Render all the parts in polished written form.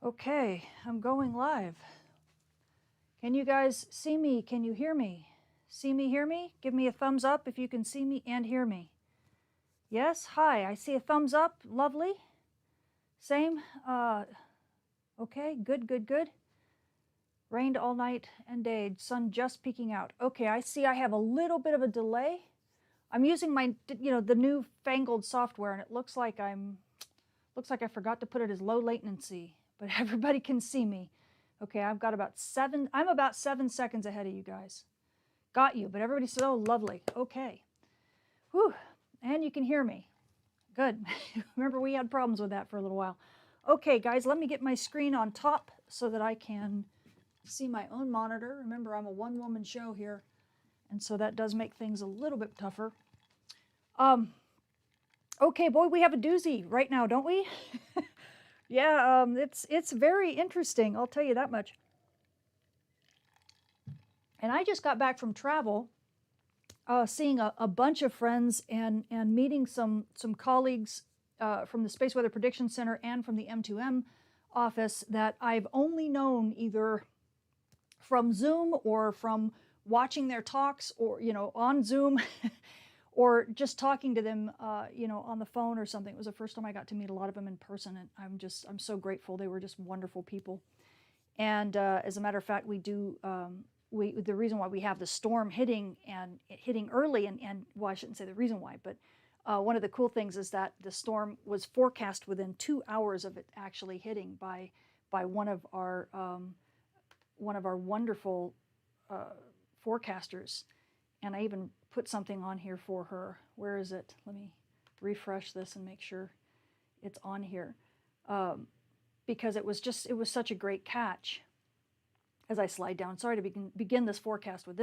Okay, I'm going live. Can you guys see me? Can you hear me? See me, hear me? Give me a thumbs up if you can see me and hear me. Yes? Hi, I see a thumbs up. Lovely. Same. Okay, good, good, good. Rained all night and day. Sun just peeking out. Okay, I see I have a little bit of a delay. I'm using my, the newfangled software, and it looks like I forgot to put it as low latency, but everybody can see me. Okay, I'm about 7 seconds ahead of you guys. Got you, but everybody's so lovely. Okay. Whew, and you can hear me. Good. Remember, we had problems with that for a little while. Okay, guys, let me get my screen on top so that I can see my own monitor. Remember, I'm a one-woman show here, and so that does make things a little bit tougher. Okay, boy, we have a doozy right now, don't we? Yeah, it's very interesting, I'll tell you that much. And I just got back from travel, seeing a bunch of friends and meeting some colleagues from the Space Weather Prediction Center and from the M2M office that I've only known either from Zoom or from watching their talks or, on Zoom or just talking to them, on the phone or something. It was the first time I got to meet a lot of them in person, and I'm so grateful. They were just wonderful people. And as a matter of fact, we do, the reason why we have the storm hitting early, and well, I shouldn't say the reason why, but one of the cool things is that the storm was forecast within 2 hours of it actually hitting by one of our wonderful forecasters. And I even put something on here for her. Where is it? Let me refresh this and make sure it's on here. Because it was such a great catch. As I slide down, sorry to begin this forecast with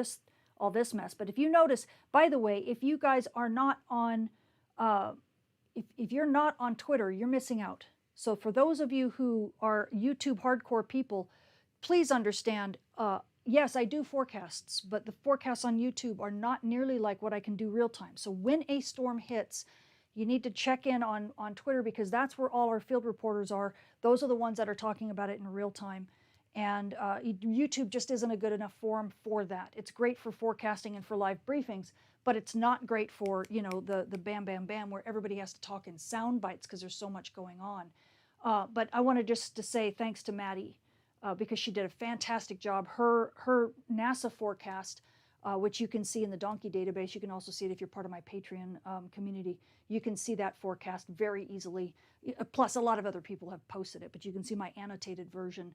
all this mess. But if you notice, by the way, if you guys are not on, if you're not on Twitter, you're missing out. So for those of you who are YouTube hardcore people, please understand, yes, I do forecasts, but the forecasts on YouTube are not nearly like what I can do real time. So when a storm hits, you need to check in on Twitter, because that's where all our field reporters are. Those are the ones that are talking about it in real time. And YouTube just isn't a good enough forum for that. It's great for forecasting and for live briefings, but it's not great for, the bam, bam, bam, where everybody has to talk in sound bites because there's so much going on. But I wanted just to say thanks to Maddie, because she did a fantastic job. Her NASA forecast, which you can see in the Donkey database, you can also see it if you're part of my Patreon community. You can see that forecast very easily. Plus, a lot of other people have posted it, but you can see my annotated version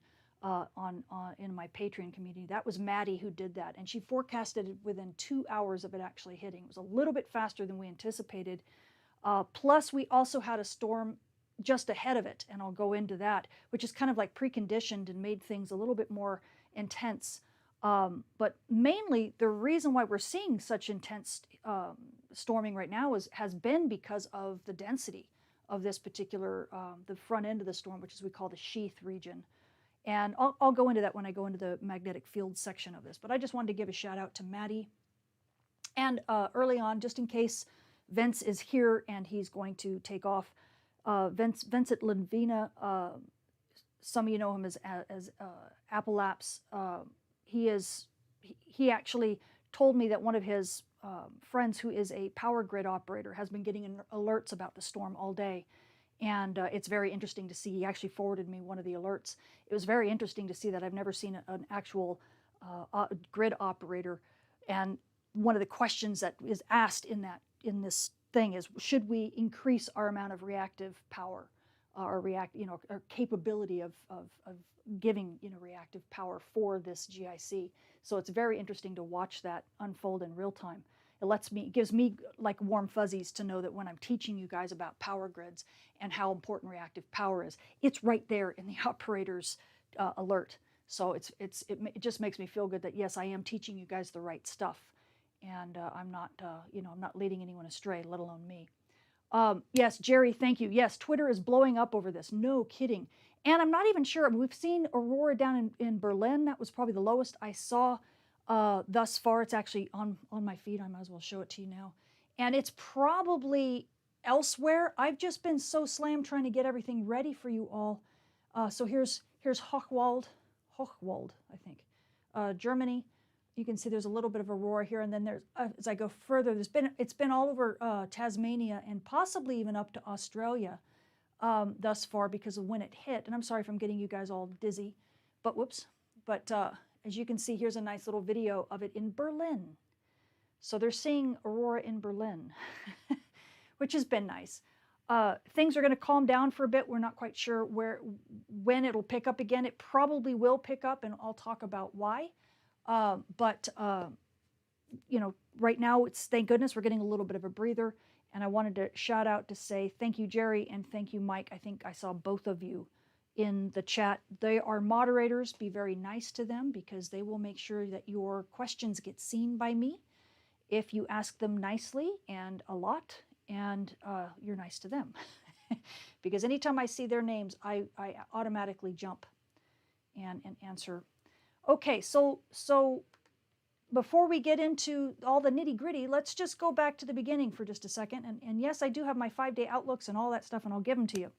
in my Patreon community. That was Maddie who did that, and she forecasted it within 2 hours of it actually hitting. It was a little bit faster than we anticipated. Plus, we also had a storm just ahead of it, and I'll go into that, which is kind of like preconditioned and made things a little bit more intense. But mainly, the reason why we're seeing such intense storming right now has been because of the density of this particular, the front end of the storm, which is we call the sheath region. And I'll go into that when I go into the magnetic field section of this. But I just wanted to give a shout out to Maddie. And early on, just in case Vince is here and he's going to take off, Vincent Linvina, some of you know him as Apple Apps. He actually told me that one of his friends, who is a power grid operator, has been getting alerts about the storm all day. And it's very interesting to see. He actually forwarded me one of the alerts. It was very interesting to see that. I've never seen an actual grid operator. And one of the questions that is asked in this thing is, should we increase our amount of reactive power, or our capability of giving reactive power for this GIC? So it's very interesting to watch that unfold in real time. It gives me like warm fuzzies to know that when I'm teaching you guys about power grids and how important reactive power is, it's right there in the operator's alert. So it just makes me feel good that yes, I am teaching you guys the right stuff, and I'm not I'm not leading anyone astray, let alone me. Yes, Jerry, thank you. Yes, Twitter is blowing up over this. No kidding. And I'm not even sure. We've seen aurora down in Berlin. That was probably the lowest I saw thus far. It's actually on my feed. I might as well show it to you now. And it's probably elsewhere. I've just been so slammed trying to get everything ready for you all. So here's Here's Hochwald, I think, Germany. You can see there's a little bit of aurora here, and then there's, as I go further, it's been all over Tasmania and possibly even up to Australia thus far because of when it hit. And I'm sorry if I'm getting you guys all dizzy, but whoops. But as you can see, here's a nice little video of it in Berlin. So they're seeing aurora in Berlin, which has been nice. Things are going to calm down for a bit. We're not quite sure when it'll pick up again. It probably will pick up, and I'll talk about why. But you know, right now, thank goodness we're getting a little bit of a breather. And I wanted to shout out to say thank you, Jerry, and thank you, Mike. I think I saw both of you in the chat. They are moderators. Be very nice to them because they will make sure that your questions get seen by me if you ask them nicely and a lot, and you're nice to them. Because anytime I see their names, I automatically jump and answer. Okay, so before we get into all the nitty gritty, let's just go back to the beginning for just a second. And yes, I do have my 5-day outlooks and all that stuff, and I'll give them to you.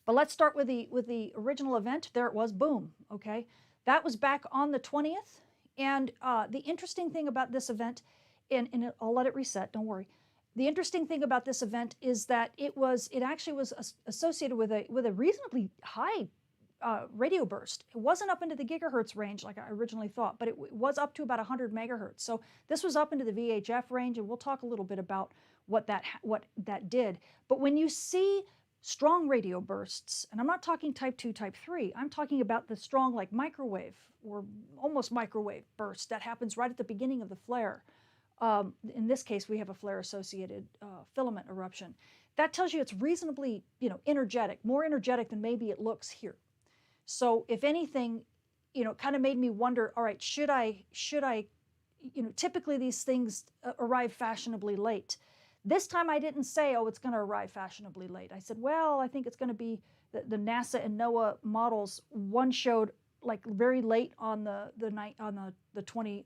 But let's start with the original event. There it was, boom, okay? That was back on the 20th. And the interesting thing about this event, and I'll let it reset, don't worry. The interesting thing about this event is that it actually was associated with a reasonably high radio burst. It wasn't up into the gigahertz range like I originally thought, but it was up to about 100 megahertz. So this was up into the VHF range, and we'll talk a little bit about what that did. But when you see strong radio bursts, and I'm not talking type 2, type 3, I'm talking about the strong like microwave or almost microwave burst that happens right at the beginning of the flare. In this case, we have a flare-associated filament eruption. That tells you it's reasonably, energetic, more energetic than maybe it looks here. So if anything, it kind of made me wonder, all right, should I, typically these things arrive fashionably late. This time I didn't say, oh, it's going to arrive fashionably late. I said, well, I think it's going to be the NASA and NOAA models. One showed like very late on the 23rd,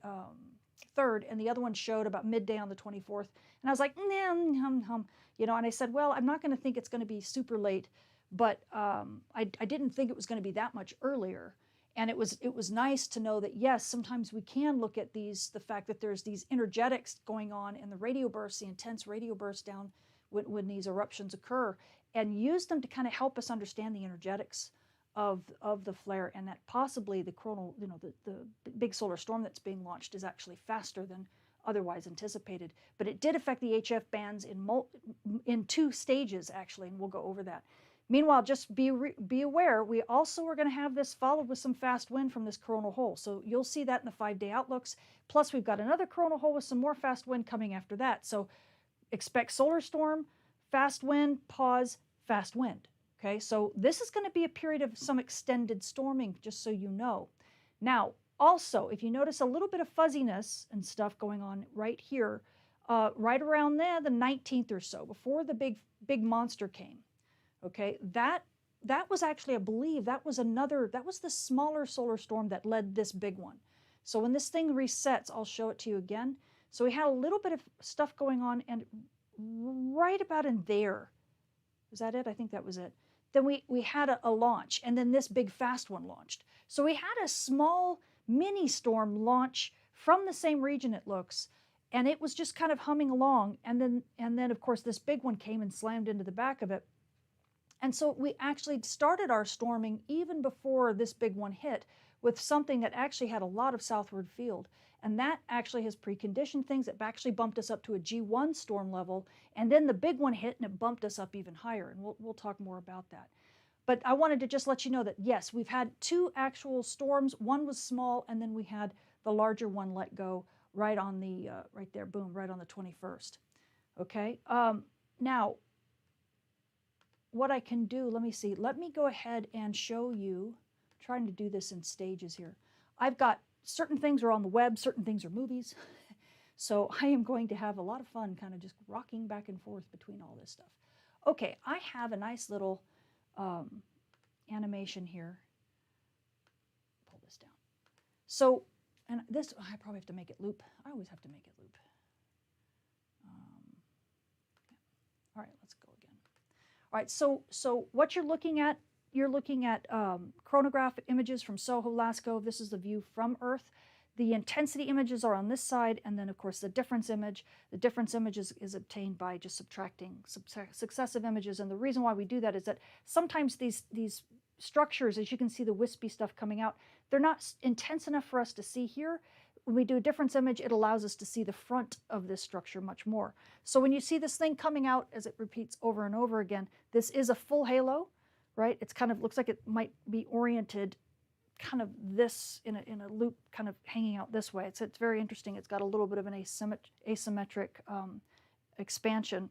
and the other one showed about midday on the 24th. And I was like, and I said, well, I'm not going to think it's going to be super late, but I didn't think it was going to be that much earlier. And it was nice to know that, yes, sometimes we can look at the fact that there's these energetics going on in the radio bursts, the intense radio bursts down when these eruptions occur, and use them to kind of help us understand the energetics of the flare, and that possibly the coronal, the big solar storm that's being launched is actually faster than otherwise anticipated. But it did affect the HF bands in 2 stages, actually, and we'll go over that. Meanwhile, just be aware, we also are going to have this followed with some fast wind from this coronal hole. So you'll see that in the 5-day outlooks. Plus, we've got another coronal hole with some more fast wind coming after that. So expect solar storm, fast wind, pause, fast wind. Okay, so this is going to be a period of some extended storming, just so you know. Now, also, if you notice a little bit of fuzziness and stuff going on right here, right around there, the 19th or so, before the big monster came. Okay, that was actually, I believe, that was the smaller solar storm that led this big one. So when this thing resets, I'll show it to you again. So we had a little bit of stuff going on, and right about in there, is that it? I think that was it. Then we had a launch, and then this big fast one launched. So we had a small mini storm launch from the same region, it looks, and it was just kind of humming along. And then of course this big one came and slammed into the back of it. And so we actually started our storming even before this big one hit with something that actually had a lot of southward field. And that actually has preconditioned things. It actually bumped us up to a G1 storm level. And then the big one hit and it bumped us up even higher. And we'll talk more about that. But I wanted to just let you know that, yes, we've had 2 actual storms. One was small, and then we had the larger one let go right on the, right there, boom, right on the 21st. Okay, now, what I can do, let me see. Let me go ahead and show you, I'm trying to do this in stages here. I've got certain things are on the web, certain things are movies. So I am going to have a lot of fun kind of just rocking back and forth between all this stuff. Okay, I have a nice little animation here. Pull this down. So, and this, I probably have to make it loop. I always have to make it loop. Yeah. All right, let's go again. All right, so what you're looking at, you're looking at chronograph images from SOHO LASCO. This is the view from Earth. The intensity images are on this side, and then of course the difference image. The difference image is obtained by just subtracting successive images. And the reason why we do that is that sometimes these structures, as you can see the wispy stuff coming out, they're not intense enough for us to see here. When we do a difference image, it allows us to see the front of this structure much more. So when you see this thing coming out as it repeats over and over again, this is a full halo, right? It's kind of looks like it might be oriented kind of this in a loop kind of hanging out this way. It's very interesting. It's got a little bit of an asymmetric expansion,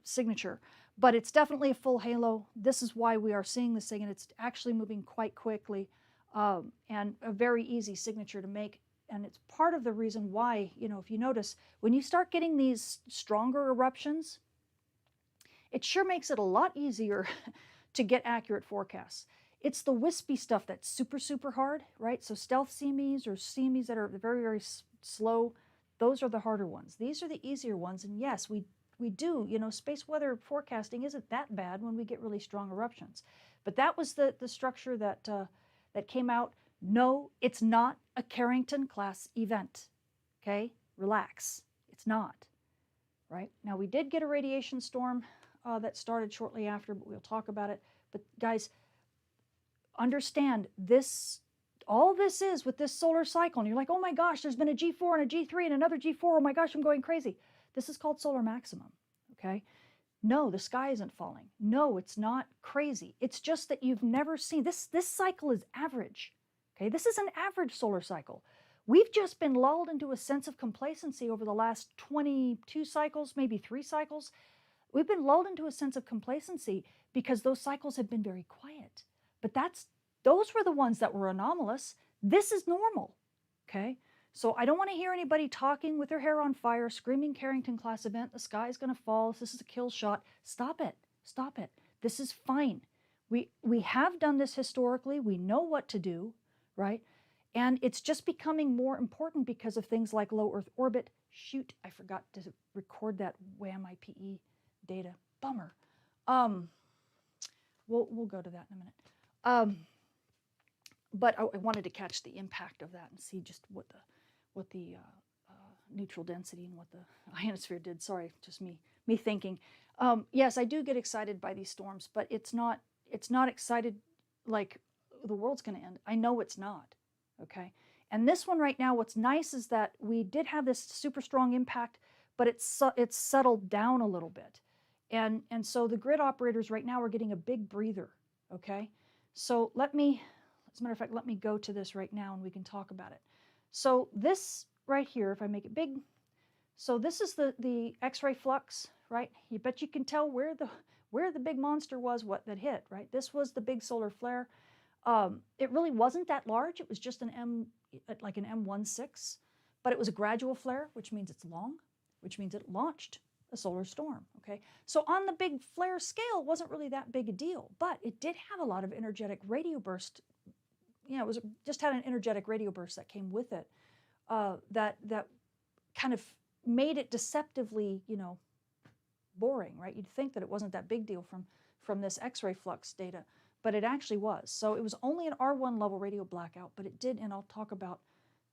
signature. But it's definitely a full halo. This is why we are seeing this thing, and it's actually moving quite quickly, and a very easy signature to make. And it's part of the reason why, if you notice, when you start getting these stronger eruptions, it sure makes it a lot easier to get accurate forecasts. It's the wispy stuff that's super, super hard, right? So stealth CMEs or CMEs that are very, very slow, those are the harder ones. These are the easier ones. And yes, we do, space weather forecasting isn't that bad when we get really strong eruptions. But that was the structure that came out. No, it's not a Carrington class event, okay? Relax, it's not, right? Now we did get a radiation storm that started shortly after, but we'll talk about it. But guys, understand this, all this is with this solar cycle, and you're like, oh my gosh, there's been a G4 and a G3 and another G4, oh my gosh, I'm going crazy. This is called solar maximum, okay? No, the sky isn't falling. No, it's not crazy. It's just that you've never seen, this cycle is average, okay? This is an average solar cycle. We've just been lulled into a sense of complacency over the last 22 cycles, maybe 3 cycles. We've been lulled into a sense of complacency because those cycles have been very quiet. But those were the ones that were anomalous. This is normal, okay? So I don't want to hear anybody talking with their hair on fire, screaming Carrington class event, the sky is going to fall, this is a kill shot. Stop it, stop it. This is fine. We have done this historically. We know what to do, right? And it's just becoming more important because of things like low Earth orbit. Shoot, I forgot to record that WHAM IPE data. Bummer. We'll go to that in a minute. But I wanted to catch the impact of that and see just what the neutral density and what the ionosphere did. Sorry, just me thinking. Yes, I do get excited by these storms, but it's not excited like the world's going to end. I know it's not. Okay, and this one right now, what's nice is that we did have this super strong impact, but it's settled down a little bit, and so the grid operators right now are getting a big breather. Okay. So as a matter of fact, let me go to this right now and we can talk about it. So this right here, if I make it big, so this is the X-ray flux, right? You bet you can tell where the big monster was, that hit, right? This was the big solar flare. It really wasn't that large. It was just like an M16, but it was a gradual flare, which means it's long, which means it launched a solar storm, okay? So on the big flare scale, it wasn't really that big a deal, but it did have a lot of energetic radio burst. It just had an energetic radio burst that came with it that kind of made it deceptively, boring, right? You'd think that it wasn't that big deal from this X-ray flux data, but it actually was. So it was only an R1 level radio blackout, but it did, and I'll talk about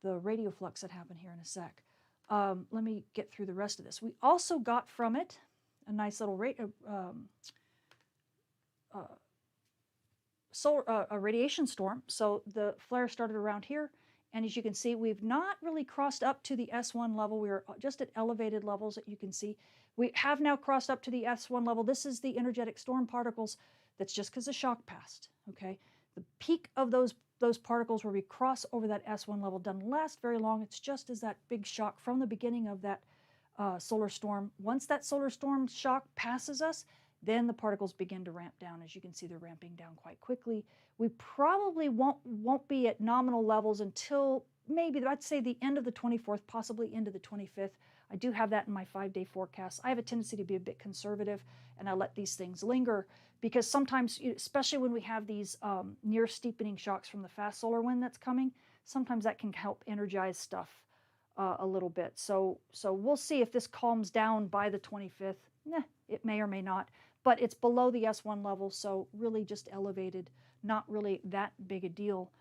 the radio flux that happened here in a sec. Let me get through the rest of this. We also got from it a nice little radiation storm. So the flare started around here, and as you can see, we've not really crossed up to the S1 level. We are just at elevated levels that you can see. We have now crossed up to the S1 level. This is the energetic storm particles. That's just because the shock passed, okay? The peak of those particles where we cross over that S1 level doesn't last very long. It's just as that big shock from the beginning of that solar storm. Once that solar storm shock passes us, then the particles begin to ramp down. As you can see, they're ramping down quite quickly. We probably won't be at nominal levels until maybe, I'd say, the end of the 24th, possibly into the 25th. I do have that in my 5-day forecast. I have a tendency to be a bit conservative, and I let these things linger because sometimes, especially when we have these near steepening shocks from the fast solar wind that's coming, sometimes that can help energize stuff a little bit. So we'll see if this calms down by the 25th. It may or may not. but it's below the S1 level, so really just elevated, not really that big a deal.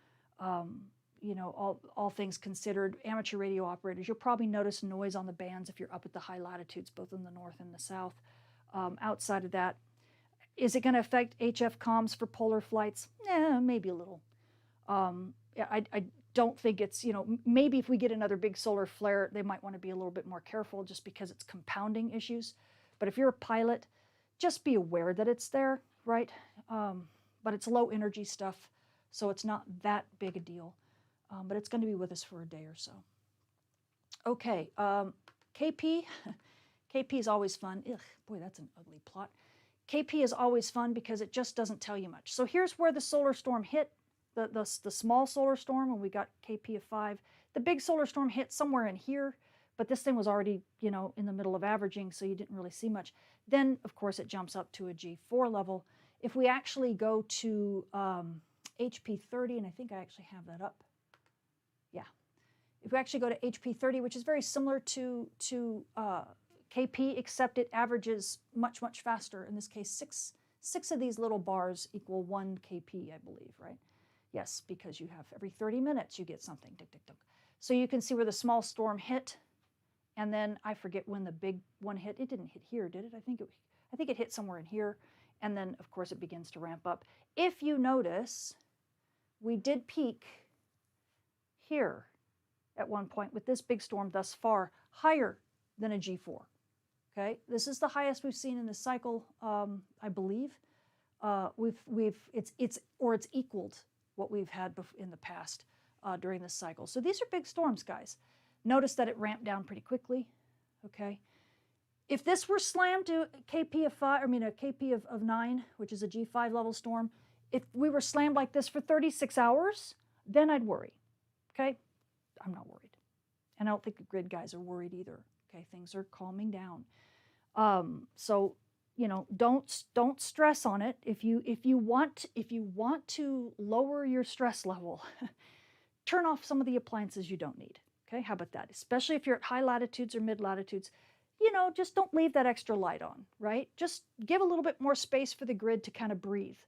You know, all things considered, amateur radio operators, you'll probably notice noise on the bands if you're up at the high latitudes, both in the north and the south. Outside of that, is it going to affect HF comms for polar flights? Maybe a little. I don't think it's, you know, maybe if we get another big solar flare, they might want to be a little bit more careful just because it's compounding issues. But if you're a pilot, just be aware that it's there, right? But it's low energy stuff, so it's not that big a deal. But it's going to be with us for a day or so. Okay, KP. KP is always fun. Ugh, boy, that's an ugly plot. KP is always fun because it just doesn't tell you much. So here's where the solar storm hit, the small solar storm, when we got KP of 5. The big solar storm hit somewhere in here, but this thing was already, you know, in the middle of averaging, so you didn't really see much. Then, of course, it jumps up to a G4 level. If we actually go to HP 30, and I think I actually have that up. Yeah. If we actually go to HP 30, which is very similar to KP, except it averages much, much faster. In this case, six of these little bars equal 1 KP, I believe, right? Yes, because you have every 30 minutes you get something. Tick, tick, tick. So you can see where the small storm hit, and then I forget when the big one hit. It didn't hit here, did it? I think it hit somewhere in here, and then of course it begins to ramp up. If you notice, we did peak here at one point with this big storm thus far, higher than a G4. Okay, this is the highest we've seen in this cycle, I believe. It's equaled what we've had in the past during this cycle. So these are big storms, guys. Notice that it ramped down pretty quickly. Okay, if this were slammed to KP of 5, I mean a KP of 9, which is a G5 level storm, if we were slammed like this for 36 hours, then I'd worry. Okay, I'm not worried, and I don't think the grid guys are worried either. Okay, things are calming down. So, you know, don't stress on it. If you want to lower your stress level, turn off some of the appliances you don't need. Okay, how about that? Especially if you're at high latitudes or mid latitudes, you know, just don't leave that extra light on, right? Just give a little bit more space for the grid to kind of breathe,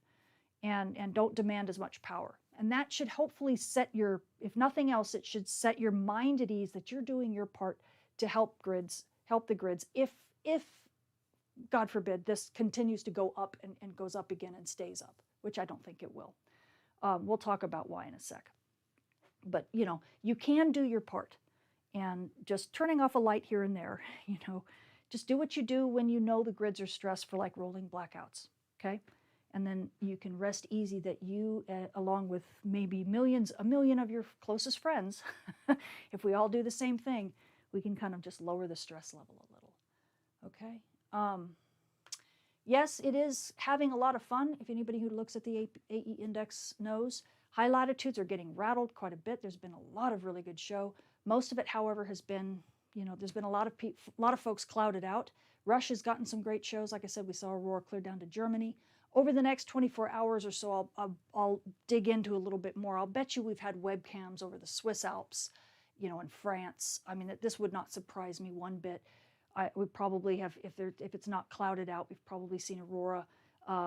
and don't demand as much power. And that should hopefully set your, if nothing else, it should set your mind at ease that you're doing your part to help the grids if God forbid this continues to go up and goes up again and stays up, which I don't think it will. We'll talk about why in a sec. But you know, you can do your part, and just turning off a light here and there, you know, just do what you do when you know the grids are stressed for like rolling blackouts. Okay, and then you can rest easy that you, along with maybe a million of your closest friends, if we all do the same thing, we can kind of just lower the stress level a little. Okay. Yes, it is having a lot of fun. If anybody who looks at the AE index knows, high latitudes are getting rattled quite a bit. There's been a lot of really good show. Most of it, however, has been, you know, there's been a lot of folks clouded out. Russia's gotten some great shows. Like I said, we saw Aurora clear down to Germany. Over the next 24 hours or so, I'll dig into a little bit more. I'll bet you we've had webcams over the Swiss Alps, you know, in France. I mean, this would not surprise me one bit. We probably have, if it's not clouded out, we've probably seen Aurora.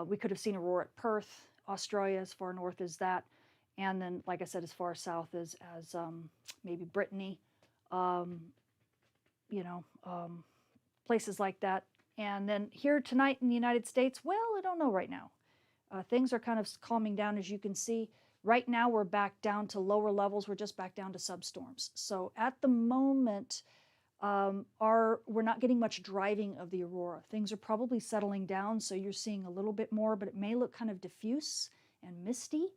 We could have seen Aurora at Perth, Australia, as far north as that. And then, like I said, as far south as maybe Brittany, you know, places like that. And then here tonight in the United States, well, I don't know right now. Things are kind of calming down, as you can see. Right now, we're back down to lower levels. We're just back down to substorms. So at the moment, we're not getting much driving of the aurora. Things are probably settling down, so you're seeing a little bit more, but it may look kind of diffuse and misty.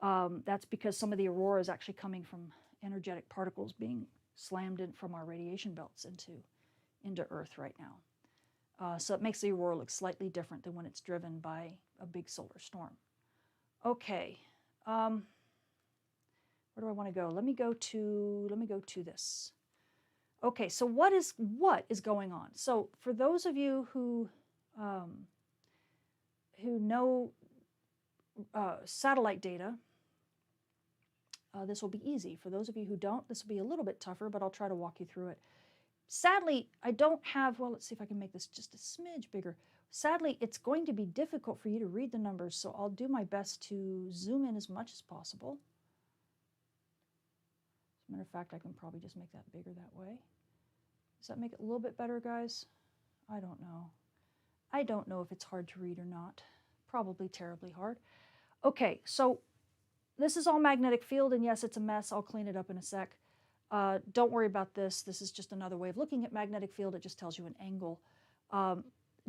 That's because some of the aurora is actually coming from energetic particles being slammed in from our radiation belts into Earth right now. So it makes the aurora look slightly different than when it's driven by a big solar storm. Okay, where do I want to go? Let me go to this. Okay, so what is going on? So for those of you who know satellite data, this will be easy. For those of you who don't, this will be a little bit tougher, but I'll try to walk you through it. Sadly, I don't have, well, let's see if I can make this just a smidge bigger. Sadly, it's going to be difficult for you to read the numbers, so I'll do my best to zoom in as much as possible. As a matter of fact, I can probably just make that bigger that way. Does that make it a little bit better, guys? I don't know. I don't know if it's hard to read or not. Probably terribly hard. Okay, so this is all magnetic field, and yes, it's a mess. I'll clean it up in a sec. Don't worry about this. This is just another way of looking at magnetic field. It just tells you an angle.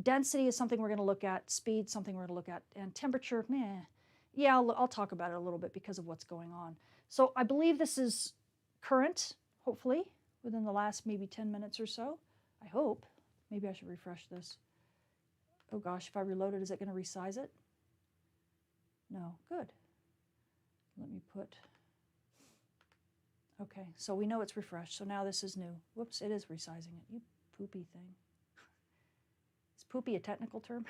Density is something we're going to look at. Speed, something we're going to look at. And temperature, meh. Yeah, I'll talk about it a little bit because of what's going on. So I believe this is current, hopefully, within the last maybe 10 minutes or so. I hope. Maybe I should refresh this. Oh gosh, if I reload it, is it going to resize it? No, good. Let me put, okay, so we know it's refreshed, so now this is new. Whoops, it is resizing it, you poopy thing. Is poopy a technical term?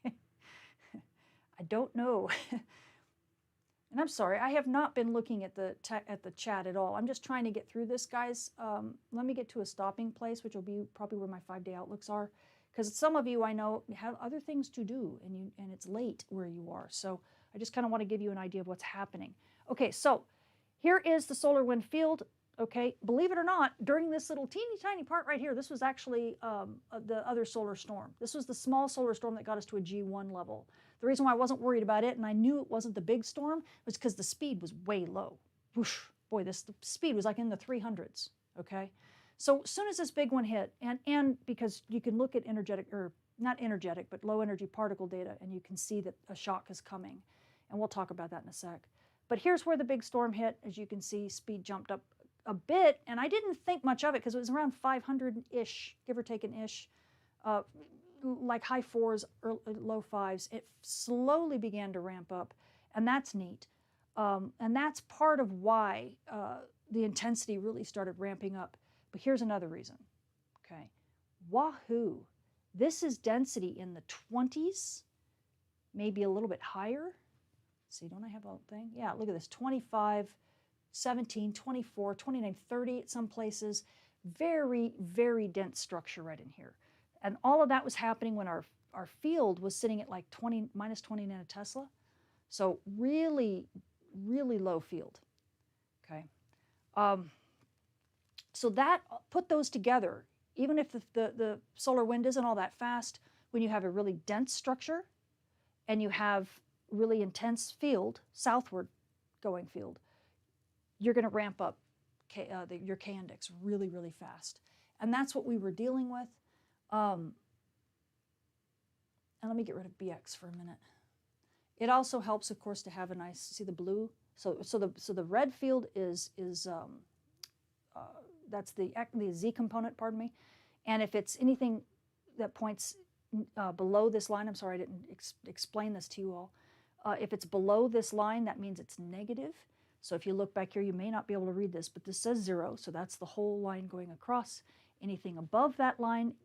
I don't know. And I'm sorry, I have not been looking at the chat at all. I'm just trying to get through this, guys. Let me get to a stopping place, which will be probably where my 5-day outlooks are. Because some of you I know have other things to do, and it's late where you are. So I just kind of want to give you an idea of what's happening. Okay, so here is the solar wind field. Okay, believe it or not, during this little teeny tiny part right here, this was actually the other solar storm. This was the small solar storm that got us to a G1 level. The reason why I wasn't worried about it, and I knew it wasn't the big storm, was because the speed was way low. Whoosh, boy, the speed was like in the 300s, okay? So as soon as this big one hit, and because you can look at energetic, or not energetic, but low energy particle data, and you can see that a shock is coming. And we'll talk about that in a sec. But here's where the big storm hit. As you can see, speed jumped up a bit, and I didn't think much of it because it was around 500-ish, give or take an ish, like high 4s, low 5s. It slowly began to ramp up, and that's neat. And that's part of why the intensity really started ramping up. But here's another reason, okay? Wahoo! This is density in the 20s, maybe a little bit higher. Let's see, don't I have a thing? Yeah, look at this, 25, 17, 24, 29, 30 at some places. Very, very dense structure right in here. And all of that was happening when our field was sitting at like minus 20 nanotesla. So really, really low field, okay? So that, put those together, even if the solar wind isn't all that fast, when you have a really dense structure and you have really intense field, southward going field, you're going to ramp up your K index really, really fast. And that's what we were dealing with. And let me get rid of BX for a minute. It also helps, of course, to have a nice, see the blue? So the red field is that's the Z component, pardon me. And if it's anything that points below this line, I'm sorry I didn't explain this to you all. If it's below this line, that means it's negative. So if you look back here, you may not be able to read this, but this says 0, so that's the whole line going across. Anything above that line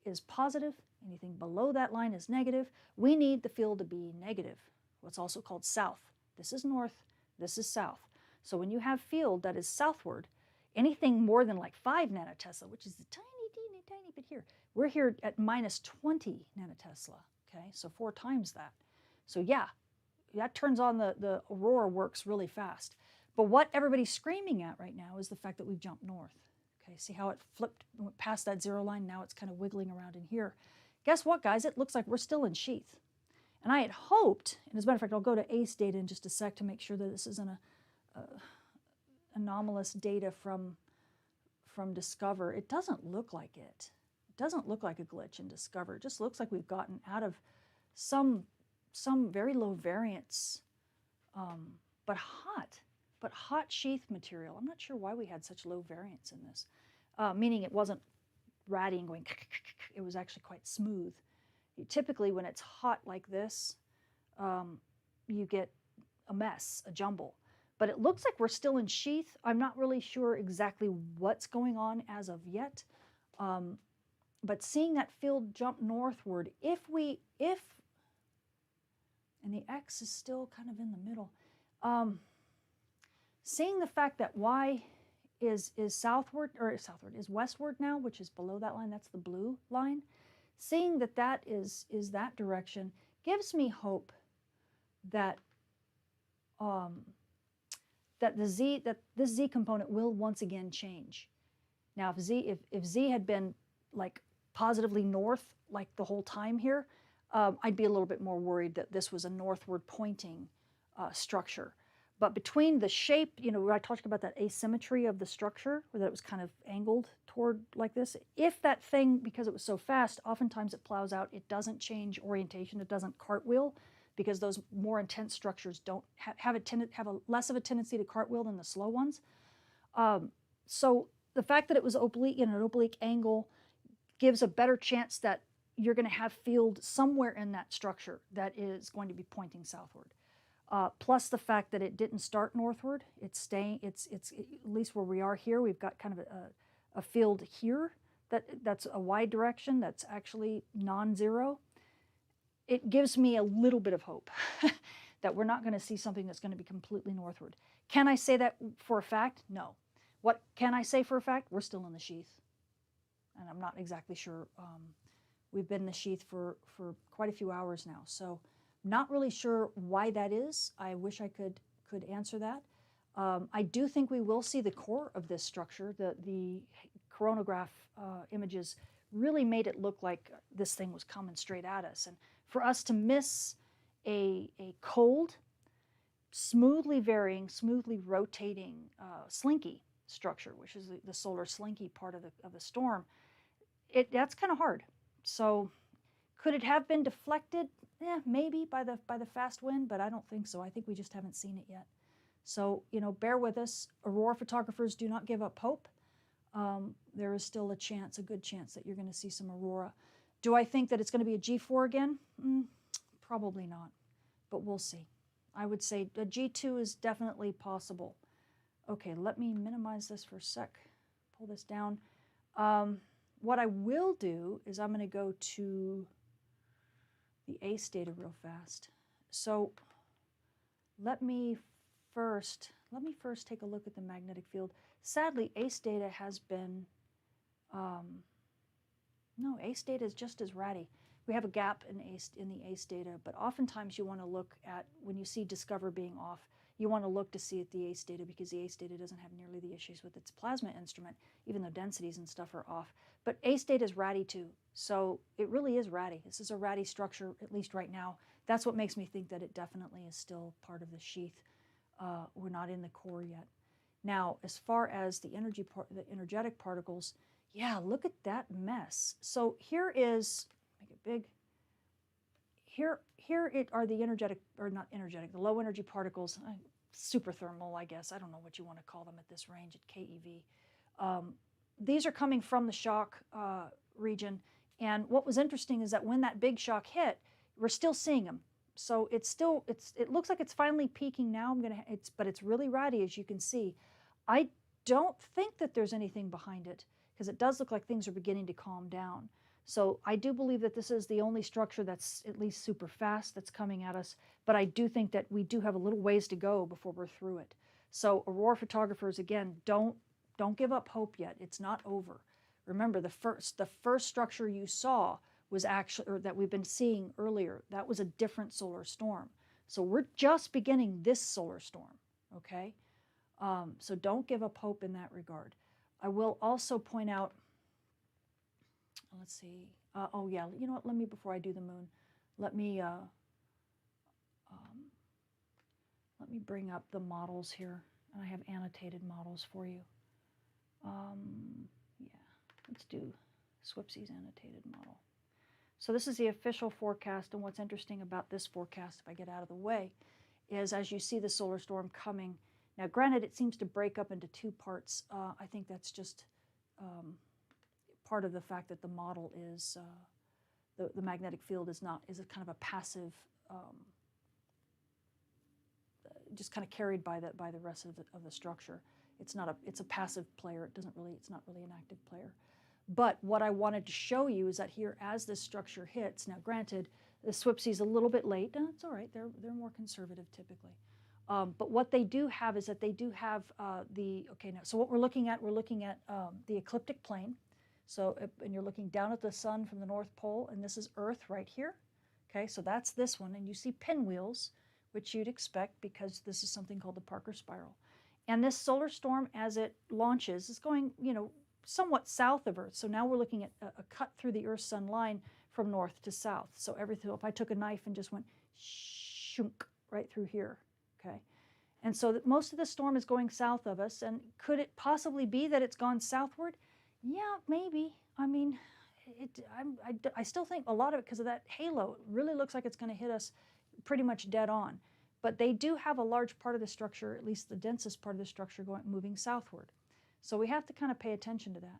is positive. Anything below that line is negative. We need the field to be negative, what's also called south. This is north, this is south. So when you have field that is southward, anything more than like 5 nanotesla, which is a tiny, teeny, tiny bit here, we're here at minus 20 nanotesla, okay? So 4 times that. So yeah, that turns on the aurora works really fast. But what everybody's screaming at right now is the fact that we've jumped north. Okay, see how it flipped, went past that 0 line, now it's kind of wiggling around in here. Guess what, guys? It looks like we're still in sheath. And I had hoped, and as a matter of fact, I'll go to ACE data in just a sec to make sure that this isn't a anomalous data from Discover. It doesn't look like it. It doesn't look like a glitch in Discover. It just looks like we've gotten out of some very low variance, but hot sheath material. I'm not sure why we had such low variance in this, meaning it wasn't ratty and going, it was actually quite smooth. Typically when it's hot like this, you get a mess, a jumble. But it looks like we're still in sheath. I'm not really sure exactly what's going on as of yet. But seeing that field jump northward, and the X is still kind of in the middle. Seeing the fact that Y is westward now, which is below that line, that's the blue line. seeing that that is that direction gives me hope that that this Z component will once again change. Now, if Z had been like positively north like the whole time here, I'd be a little bit more worried that this was a northward pointing structure. But between the shape, you know, where I talked about that asymmetry of the structure, where that it was kind of angled toward like this, if that thing, because it was so fast, oftentimes it plows out, it doesn't change orientation, it doesn't cartwheel, because those more intense structures don't have a less of a tendency to cartwheel than the slow ones. So the fact that it was oblique in an oblique angle gives a better chance that you're going to have field somewhere in that structure that is going to be pointing southward. Plus the fact that it didn't start northward, it's staying. It's at least where we are here. We've got kind of a field here that's a wide direction that's actually non-zero. It gives me a little bit of hope that we're not going to see something that's going to be completely northward. Can I say that for a fact? No. What can I say for a fact? We're still in the sheath. And I'm not exactly sure. We've been in the sheath for quite a few hours now. So not really sure why that is. I wish I could answer that. I do think we will see the core of this structure. The coronagraph images really made it look like this thing was coming straight at us. And for us to miss a cold, smoothly varying, smoothly rotating slinky structure, which is the solar slinky part of the storm, that's kind of hard. So could it have been deflected? Maybe by the fast wind, but I don't think so. I think we just haven't seen it yet. So, you know, bear with us. Aurora photographers, do not give up hope. There is still a good chance that you're going to see some aurora. Do I think that it's going to be a G4 again? Probably not, but we'll see. I would say a G2 is definitely possible. Okay, let me minimize this for a sec. Pull this down. What I will do is I'm going to go to the ACE data real fast. So let me first take a look at the magnetic field. Sadly, ACE data has been, no, ACE data is just as ratty. We have a gap in the ACE data, but oftentimes you want to look at, when you see Discover being off, you want to look to see at the ACE data, because the ACE data doesn't have nearly the issues with its plasma instrument, even though densities and stuff are off. But ACE data is ratty too, so it really is ratty. This is a ratty structure, at least right now. That's what makes me think that it definitely is still part of the sheath. We're not in the core yet. Now, as far as the energetic particles, yeah, look at that mess. So here is, make it big. Here it are the energetic, or not energetic, the low energy particles, super thermal, I guess. I don't know what you want to call them at this range at KeV. These are coming from the shock region. And what was interesting is that when that big shock hit, we're still seeing them. So it looks like it's finally peaking now. But it's really ratty, as you can see. I don't think that there's anything behind it, because it does look like things are beginning to calm down. So I do believe that this is the only structure that's at least super fast that's coming at us, but I do think that we do have a little ways to go before we're through it. So aurora photographers, again, don't give up hope yet. It's not over. Remember, the first structure you saw was actually, or that we've been seeing earlier, that was a different solar storm. So we're just beginning this solar storm, okay? So don't give up hope in that regard. I will also point out, let's see. Oh yeah, you know what? Let me, before I do the moon, let me bring up the models here, and I have annotated models for you. Yeah, let's do SWPSI's annotated model. So this is the official forecast, and what's interesting about this forecast, if I get out of the way, is as you see the solar storm coming. Now, granted, it seems to break up into two parts. I think that's just part of the fact that the model is, the magnetic field is a kind of a passive, just kind of carried by the rest of the structure. It's a passive player. It's not really an active player. But what I wanted to show you is that here, as this structure hits, now granted, the SWPSI is a little bit late. It's all right. They're more conservative typically. But what they do have is that they do have so what we're looking at the ecliptic plane. So, and you're looking down at the sun from the North Pole, and this is Earth right here. Okay, so that's this one, and you see pinwheels, which you'd expect because this is something called the Parker Spiral. And this solar storm, as it launches, is going, somewhat south of Earth. So now we're looking at a cut through the Earth-Sun line from north to south. So everything, if I took a knife and just went shunk right through here, okay? And so most of the storm is going south of us. And could it possibly be that it's gone southward? Yeah, maybe. I mean, I still think a lot of it, because of that halo, it really looks like it's going to hit us pretty much dead on. But they do have a large part of the structure, at least the densest part of the structure, moving southward. So we have to kind of pay attention to that.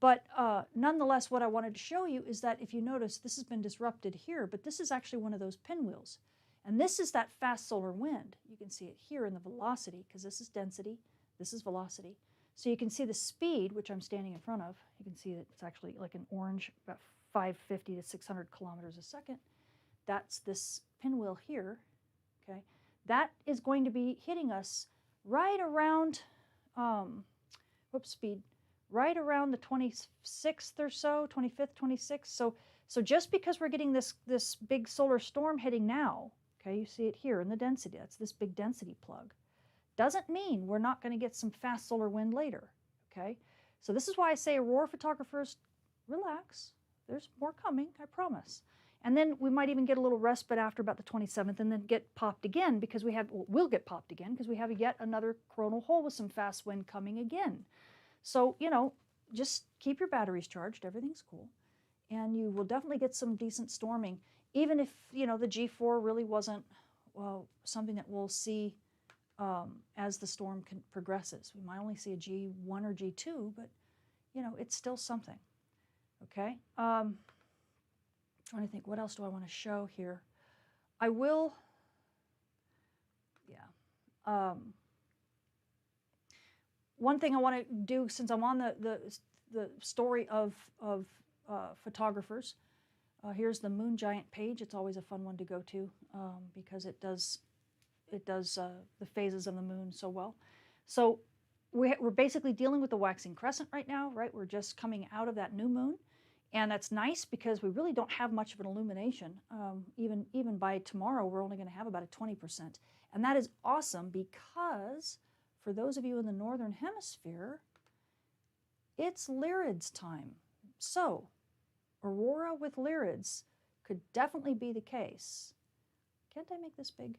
But nonetheless, what I wanted to show you is that if you notice, this has been disrupted here, but this is actually one of those pinwheels. And this is that fast solar wind. You can see it here in the velocity, because this is density, this is velocity. So you can see the speed, which I'm standing in front of. You can see that it's actually like an orange, about 550 to 600 kilometers a second. That's this pinwheel here, okay? That is going to be hitting us right around, speed, right around the 26th or so, 25th, 26th. So just because we're getting this big solar storm hitting now, okay, you see it here in the density, that's this big density plug, doesn't mean we're not going to get some fast solar wind later, okay? So this is why I say aurora photographers, relax, there's more coming, I promise. And then we might even get a little respite after about the 27th and then get popped again because we'll get popped again because we have yet another coronal hole with some fast wind coming again. So, just keep your batteries charged, everything's cool. And you will definitely get some decent storming, even if, the G4 really wasn't, something that we'll see as the storm progresses. We might only see a G1 or G2, but, it's still something, okay? Trying to think, what else do I want to show here? I will, one thing I want to do, since I'm on the story of photographers, here's the Moon Giant page. It's always a fun one to go to because it does the phases of the moon so well. So we're basically dealing with the waxing crescent right now, right? We're just coming out of that new moon. And that's nice because we really don't have much of an illumination. Even by tomorrow, we're only going to have about a 20%. And that is awesome because for those of you in the Northern Hemisphere, it's Lyrids time. So aurora with Lyrids could definitely be the case. Can't I make this big?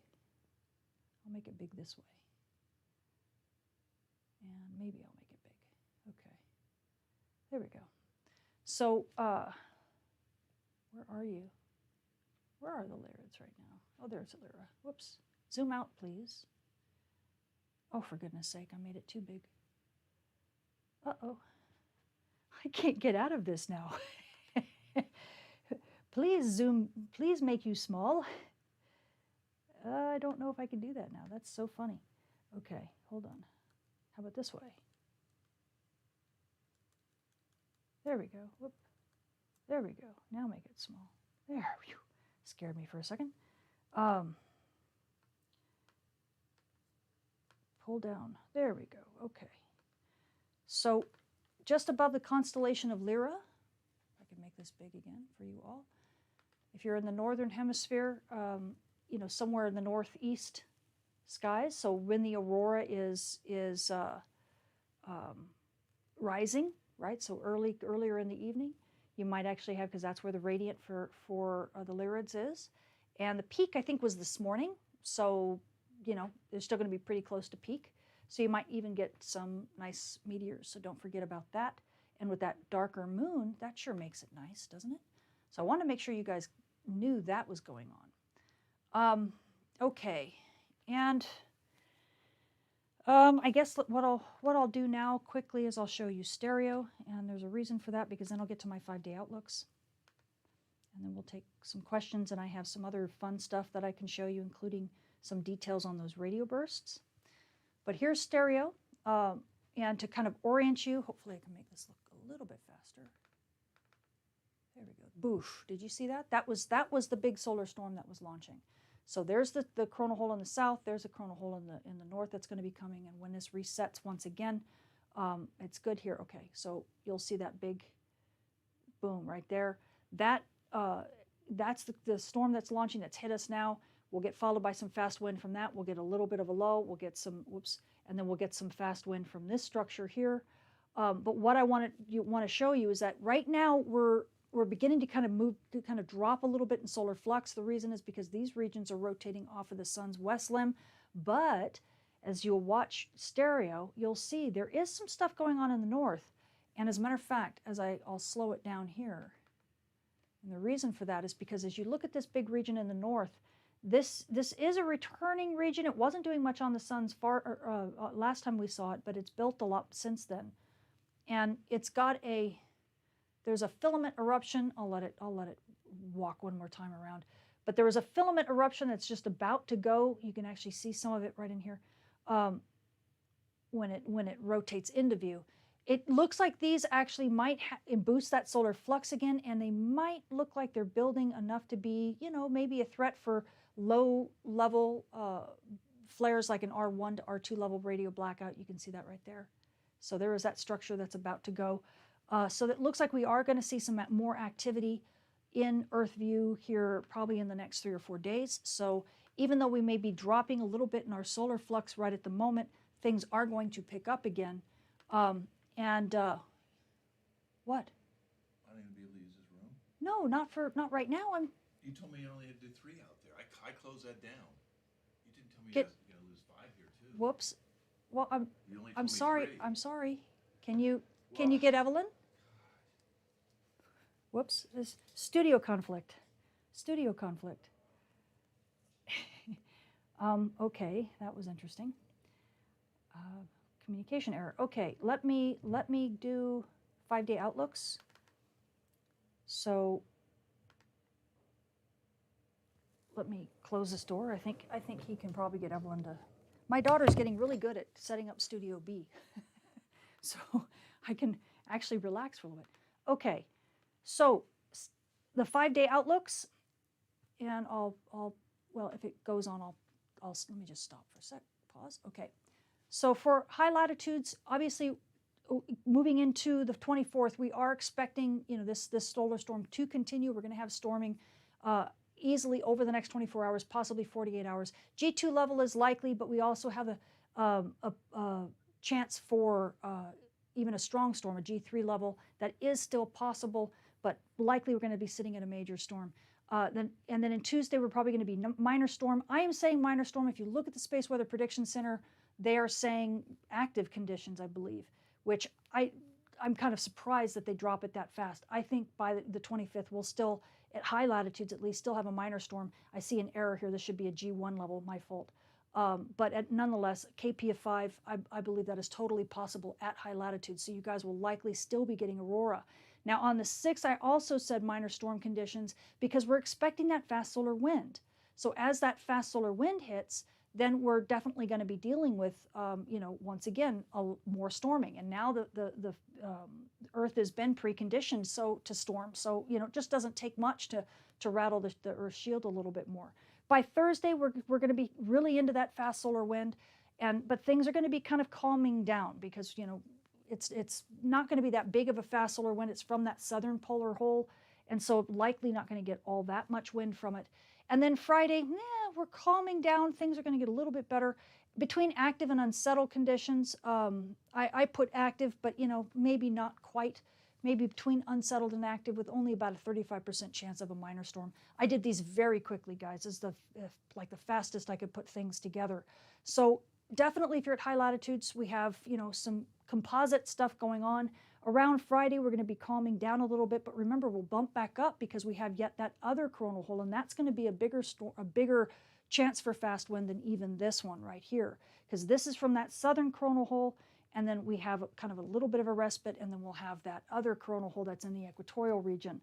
I'll make it big this way. And maybe I'll make it big. Okay. There we go. So, where are you? Where are the Lyrids right now? Oh, there's a Lyra. Whoops. Zoom out, please. Oh, for goodness sake, I made it too big. Uh-oh. I can't get out of this now. Please zoom, please make you small. I don't know if I can do that now. That's so funny. Okay, hold on. How about this way? There we go. Whoop. There we go. Now make it small. There. Whew. Scared me for a second. Pull down. There we go. Okay. So just above the constellation of Lyra, I can make this big again for you all. If you're in the Northern Hemisphere, somewhere in the northeast skies, so when the aurora is rising, right? So earlier in the evening, you might actually have, because that's where the radiant for the Lyrids is. And the peak, I think, was this morning. So, they're still going to be pretty close to peak. So you might even get some nice meteors. So don't forget about that. And with that darker moon, that sure makes it nice, doesn't it? So I want to make sure you guys knew that was going on. Okay. And I guess what I'll do now quickly is I'll show you stereo, and there's a reason for that because then I'll get to my 5-day outlooks, and then we'll take some questions, and I have some other fun stuff that I can show you, including some details on those radio bursts. But here's stereo, and to kind of orient you, hopefully I can make this look a little bit faster. There we go. Boosh! Did you see that? That was the big solar storm that was launching. So there's the coronal hole in the south, there's a coronal hole in the north that's going to be coming, and when this resets once again, it's good here. Okay, so you'll see that big boom, right there. That's the storm that's launching that's hit us now. We'll get followed by some fast wind from that. We'll get a little bit of a low. We'll get some, whoops, and then we'll get some fast wind from this structure here. But what I want to show you is that right now we're beginning to kind of move, to kind of drop a little bit in solar flux. The reason is because these regions are rotating off of the sun's west limb. But as you'll watch stereo, you'll see there is some stuff going on in the north. And as a matter of fact, I'll slow it down here. And the reason for that is because as you look at this big region in the north, this is a returning region. It wasn't doing much on the sun's last time we saw it, but it's built a lot since then. And it's got there's a filament eruption. I'll let it walk one more time around. But there was a filament eruption that's just about to go. You can actually see some of it right in here when it rotates into view. It looks like these actually might boost that solar flux again, and they might look like they're building enough to be, maybe a threat for low-level flares like an R1 to R2 level radio blackout. You can see that right there. So there is that structure that's about to go. So it looks like we are going to see some more activity in Earth view here probably in the next 3 or 4 days. So even though we may be dropping a little bit in our solar flux right at the moment, things are going to pick up again. What? I don't even be able to use this room. No, not right now. You told me you only had to do 3 out there. I closed that down. You didn't tell me you were going to lose 5 here too. Whoops. Well, I'm sorry. 3. I'm sorry. Can you get Evelyn? Whoops. This studio conflict. Studio conflict. Okay, that was interesting. Communication error. Okay, let me do 5-day outlooks. So let me close this door. I think he can probably get Evelyn to. My daughter's getting really good at setting up Studio B, so I can actually relax for a little bit. Okay, so the 5-day outlooks, and I'll well, if it goes on, I'll let me just stop for a sec. Pause. Okay. So for high latitudes, obviously, moving into the 24th, we are expecting this solar storm to continue. We're going to have storming easily over the next 24 hours, possibly 48 hours. G2 level is likely, but we also have a chance for even a strong storm, a G3 level that is still possible, but likely we're going to be sitting at a major storm. And then in Tuesday, we're probably going to be minor storm. I am saying minor storm. If you look at the Space Weather Prediction Center, they are saying active conditions, I believe, which I'm kind of surprised that they drop it that fast. I think by the 25th, we'll still, at high latitudes at least, still have a minor storm. I see an error here. This should be a G1 level, my fault. But nonetheless, KP of 5, I believe that is totally possible at high latitudes. So you guys will likely still be getting aurora. Now on the 6th, I also said minor storm conditions because we're expecting that fast solar wind. So as that fast solar wind hits, then we're definitely going to be dealing with, once again, more storming. And now the Earth has been preconditioned to storm. So, it just doesn't take much to rattle the Earth's shield a little bit more. By Thursday, we're going to be really into that fast solar wind, but things are going to be kind of calming down because, it's not going to be that big of a fast solar wind. It's from that southern polar hole, and so likely not going to get all that much wind from it. And then Friday, we're calming down. Things are going to get a little bit better. Between active and unsettled conditions, I put active, but maybe not quite. Maybe between unsettled and active with only about a 35% chance of a minor storm. I did these very quickly, guys. It's like the fastest I could put things together. So definitely if you're at high latitudes, we have some composite stuff going on. Around Friday, we're going to be calming down a little bit, but remember, we'll bump back up because we have yet that other coronal hole, and that's going to be a bigger chance for fast wind than even this one right here, because this is from that southern coronal hole, and then we have kind of a little bit of a respite, and then we'll have that other coronal hole that's in the equatorial region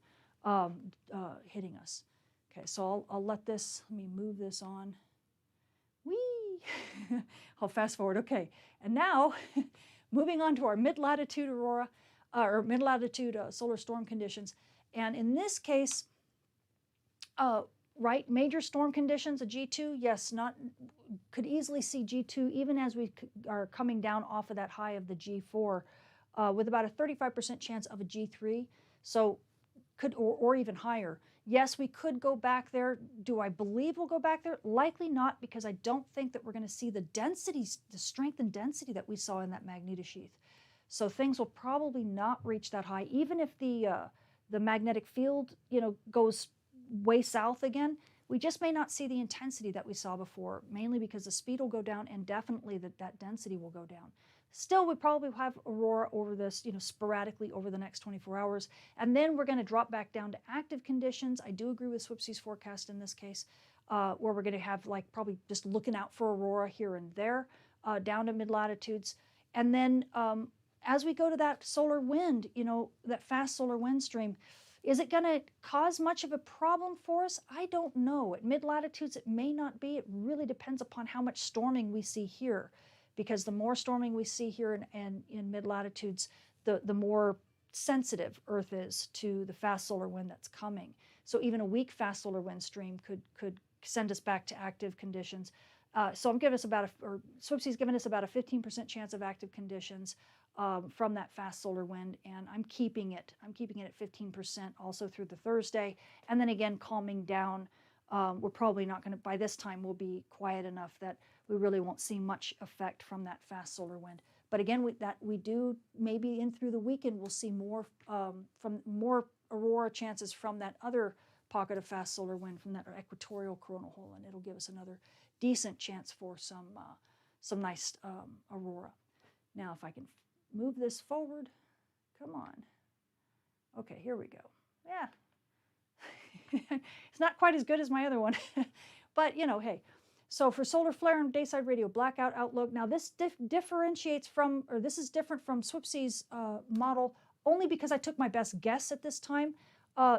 hitting us. Okay, so let me move this on. Whee! I'll fast forward. Okay, and now moving on to our mid-latitude aurora, or mid-latitude solar storm conditions. And in this case, major storm conditions, a G2, yes, could easily see G2 even as we are coming down off of that high of the G4 with about a 35% chance of a G3. So or even higher. Yes, we could go back there. Do I believe we'll go back there? Likely not, because I don't think that we're going to see the densities, the strength and density that we saw in that magnetosheath. So things will probably not reach that high, even if the magnetic field, goes way south again. We just may not see the intensity that we saw before, mainly because the speed will go down, and definitely that density will go down. Still, we probably have aurora over this, sporadically over the next 24 hours. And then we're going to drop back down to active conditions. I do agree with Swipsy's forecast in this case, where we're going to have probably just looking out for aurora here and there, down to mid-latitudes. And then as we go to that solar wind, that fast solar wind stream, is it going to cause much of a problem for us? I don't know. At mid-latitudes, it may not be. It really depends upon how much storming we see here, because the more storming we see here in mid-latitudes, the more sensitive Earth is to the fast solar wind that's coming. So even a weak fast solar wind stream could send us back to active conditions. So I'm giving us Swipsy's given us about a 15% chance of active conditions from that fast solar wind, and I'm keeping it. I'm keeping it at 15% also through the Thursday, and then again calming down. We're probably not going to, by this time, we'll be quiet enough that we really won't see much effect from that fast solar wind. But again, we do, maybe in through the weekend, we'll see more aurora chances from that other pocket of fast solar wind from that equatorial coronal hole, and it'll give us another decent chance for some nice aurora. Now, if I can move this forward, come on. Okay, here we go. Yeah. It's not quite as good as my other one, but hey. So for solar flare and dayside radio blackout outlook, now this differentiates from, or this is different from Swipsy's model, only because I took my best guess at this time.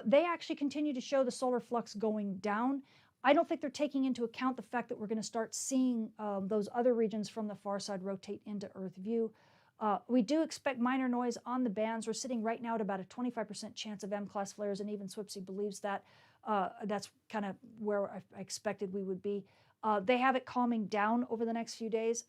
They actually continue to show the solar flux going down. I don't think they're taking into account the fact that we're going to start seeing those other regions from the far side rotate into Earth view. We do expect minor noise on the bands. We're sitting right now at about a 25% chance of M-class flares, and even Swipsy believes that. That's kind of where I expected we would be. They have it calming down over the next few days.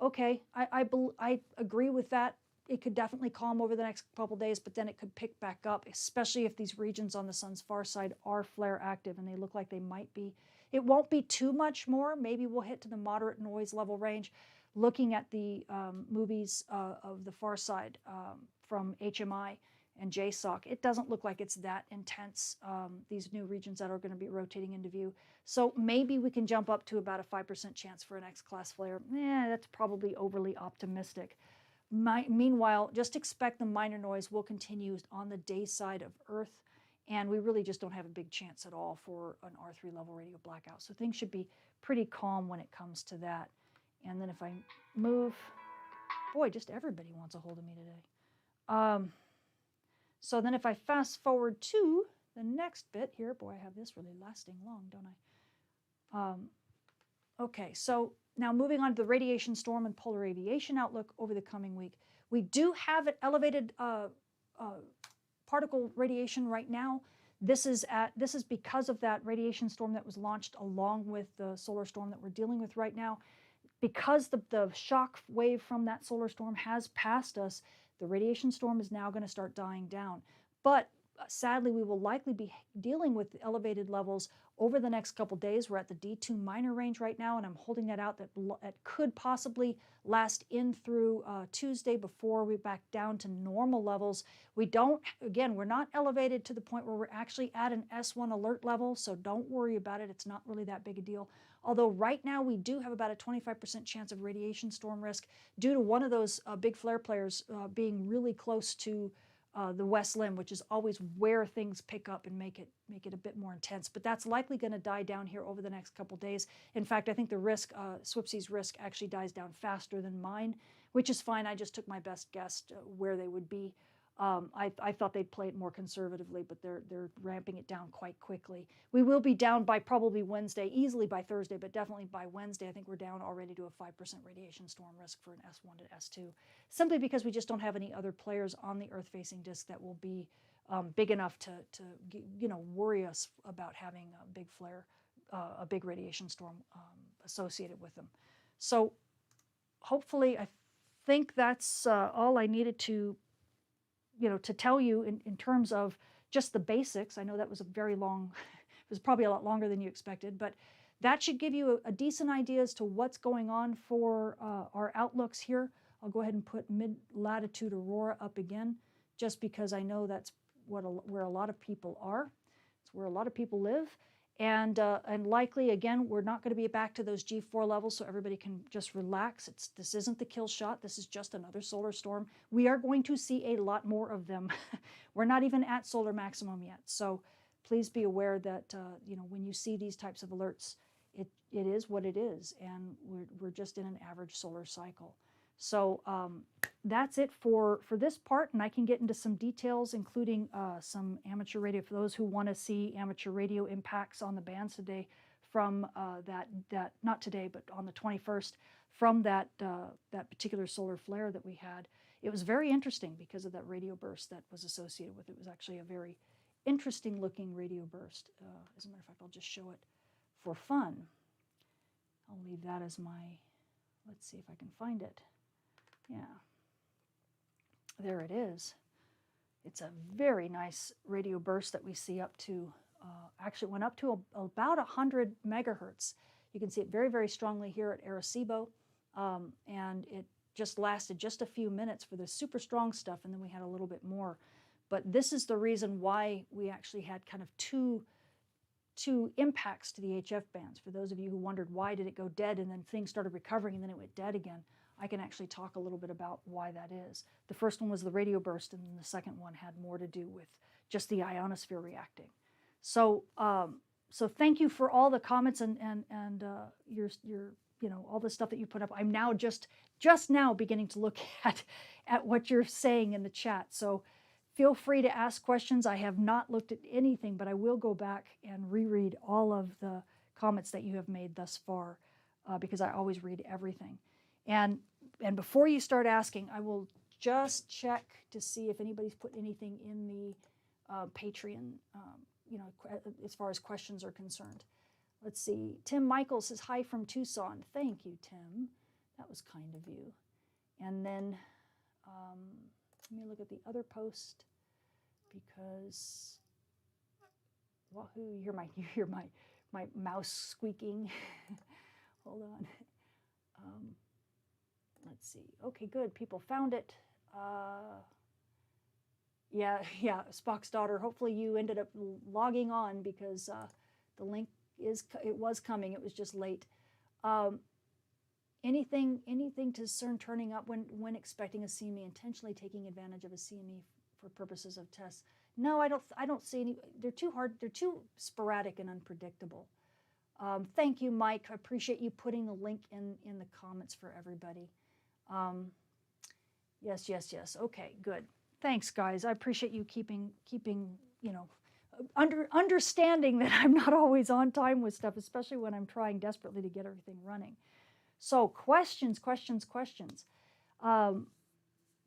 Okay, I agree with that. It could definitely calm over the next couple days, but then it could pick back up, especially if these regions on the sun's far side are flare active, and they look like they might be. It won't be too much more. Maybe we'll hit to the moderate noise level range. Looking at the movies of the far side from HMI and JSOC, it doesn't look like it's that intense, these new regions that are going to be rotating into view. So maybe we can jump up to about a 5% chance for an X-class flare. That's probably overly optimistic. Meanwhile, just expect the minor noise will continue on the day side of Earth, and we really just don't have a big chance at all for an R3 level radio blackout. So things should be pretty calm when it comes to that. And then if I move, boy, just everybody wants a hold of me today. So then if I fast forward to the next bit here, boy, I have this really lasting long, don't I? Okay, so now moving on to the radiation storm and polar aviation outlook over the coming week. We do have an elevated particle radiation right now. This is because of that radiation storm that was launched along with the solar storm that we're dealing with right now. Because the shock wave from that solar storm has passed us, the radiation storm is now going to start dying down. But sadly, we will likely be dealing with elevated levels over the next couple days. We're at the D2 minor range right now, and I'm holding that out. That could possibly last in through Tuesday before we back down to normal levels. We're not elevated to the point where we're actually at an S1 alert level, so don't worry about it. It's not really that big a deal. Although right now we do have about a 25% chance of radiation storm risk due to one of those big flare players being really close to the west limb, which is always where things pick up and make it a bit more intense. But that's likely going to die down here over the next couple days. In fact, I think the risk, Swipsy's risk, actually dies down faster than mine, which is fine. I just took my best guess where they would be. I thought they'd play it more conservatively, but they're ramping it down quite quickly. We will be down by probably Wednesday, easily by Thursday, but definitely by Wednesday. I think we're down already to a 5% radiation storm risk for an S1 to S2, simply because we just don't have any other players on the Earth-facing disk that will be big enough to worry us about having a big flare, a big radiation storm associated with them. So hopefully, I think that's all I needed to tell you in terms of just the basics. I know that was a very long, it was probably a lot longer than you expected, but that should give you a decent idea as to what's going on for our outlooks here. I'll go ahead and put mid-latitude aurora up again, just because I know that's where a lot of people are. It's where a lot of people live. And likely, again, we're not going to be back to those G4 levels, so everybody can just relax. This isn't the kill shot. This is just another solar storm. We are going to see a lot more of them. We're not even at solar maximum yet. So please be aware that when you see these types of alerts, it is what it is, and we're just in an average solar cycle. So that's it for this part, and I can get into some details, including some amateur radio for those who want to see amateur radio impacts on the bands today from that not today, but on the 21st, from that particular solar flare that we had. It was very interesting because of that radio burst that was associated with it. It was actually a very interesting looking radio burst. As a matter of fact, I'll just show it for fun. I'll leave that as my, let's see if I can find it. Yeah, there it is. It's a very nice radio burst that we see up to, actually went up to about 100 megahertz. You can see it very, very strongly here at Arecibo, and it just lasted just a few minutes for the super strong stuff, and then we had a little bit more. But this is the reason why we actually had kind of two impacts to the HF bands. For those of you who wondered why did it go dead and then things started recovering and then it went dead again, I can actually talk a little bit about why that is. The first one was the radio burst, and then the second one had more to do with just the ionosphere reacting. So so thank you for all the comments and your all the stuff that you put up. I'm now just now beginning to look at what you're saying in the chat. So feel free to ask questions. I have not looked at anything, but I will go back and reread all of the comments that you have made thus far, because I always read everything. And before you start asking, I will just check to see if anybody's put anything in the Patreon, as far as questions are concerned. Let's see. Tim Michael says, hi from Tucson. Thank you, Tim. That was kind of you. And then let me look at the other post, because wahoo, you hear my mouse squeaking. Hold on. Let's see. Okay, good. People found it. Yeah, Spock's daughter. Hopefully you ended up logging on, because the link was coming. It was just late. Anything to CERN turning up when expecting a CME, intentionally taking advantage of a CME for purposes of tests? No, I don't see any. They're too hard. They're too sporadic and unpredictable. Thank you, Mike. I appreciate you putting the link in the comments for everybody. Yes. Okay, good. Thanks, guys. I appreciate you keeping understanding that I'm not always on time with stuff, especially when I'm trying desperately to get everything running. So questions.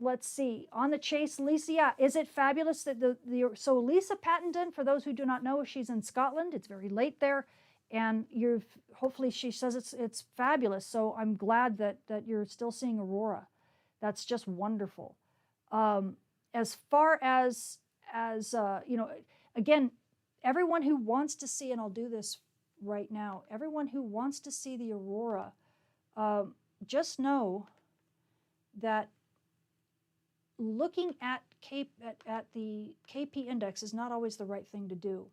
Let's see. On the chase, Lisa, yeah, is it fabulous that so Lisa Pattenden, for those who do not know, she's in Scotland. It's very late there, and hopefully she says it's fabulous. So I'm glad that you're still seeing aurora. That's just wonderful. As far as again, everyone who wants to see, and I'll do this right now, everyone who wants to see the aurora, just know that looking at the KP index is not always the right thing to do.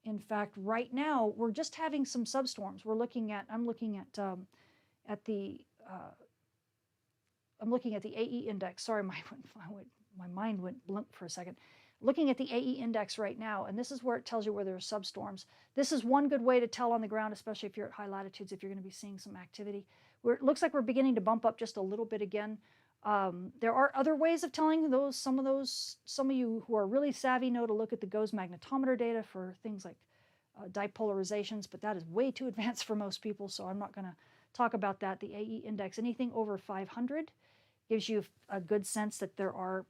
In fact, right now we're just having some substorms. I'm looking at the AE index. Sorry, my mind went blank for a second. Looking at the AE index right now, and this is where it tells you where there are substorms. This is one good way to tell on the ground, especially if you're at high latitudes, if you're going to be seeing some activity. It looks like we're beginning to bump up just a little bit again. There are other ways of telling those. Some of you who are really savvy know to look at the GOES magnetometer data for things like dipolarizations, but that is way too advanced for most people, so I'm not going to talk about that. The AE index, anything over 500, gives you a good sense that there are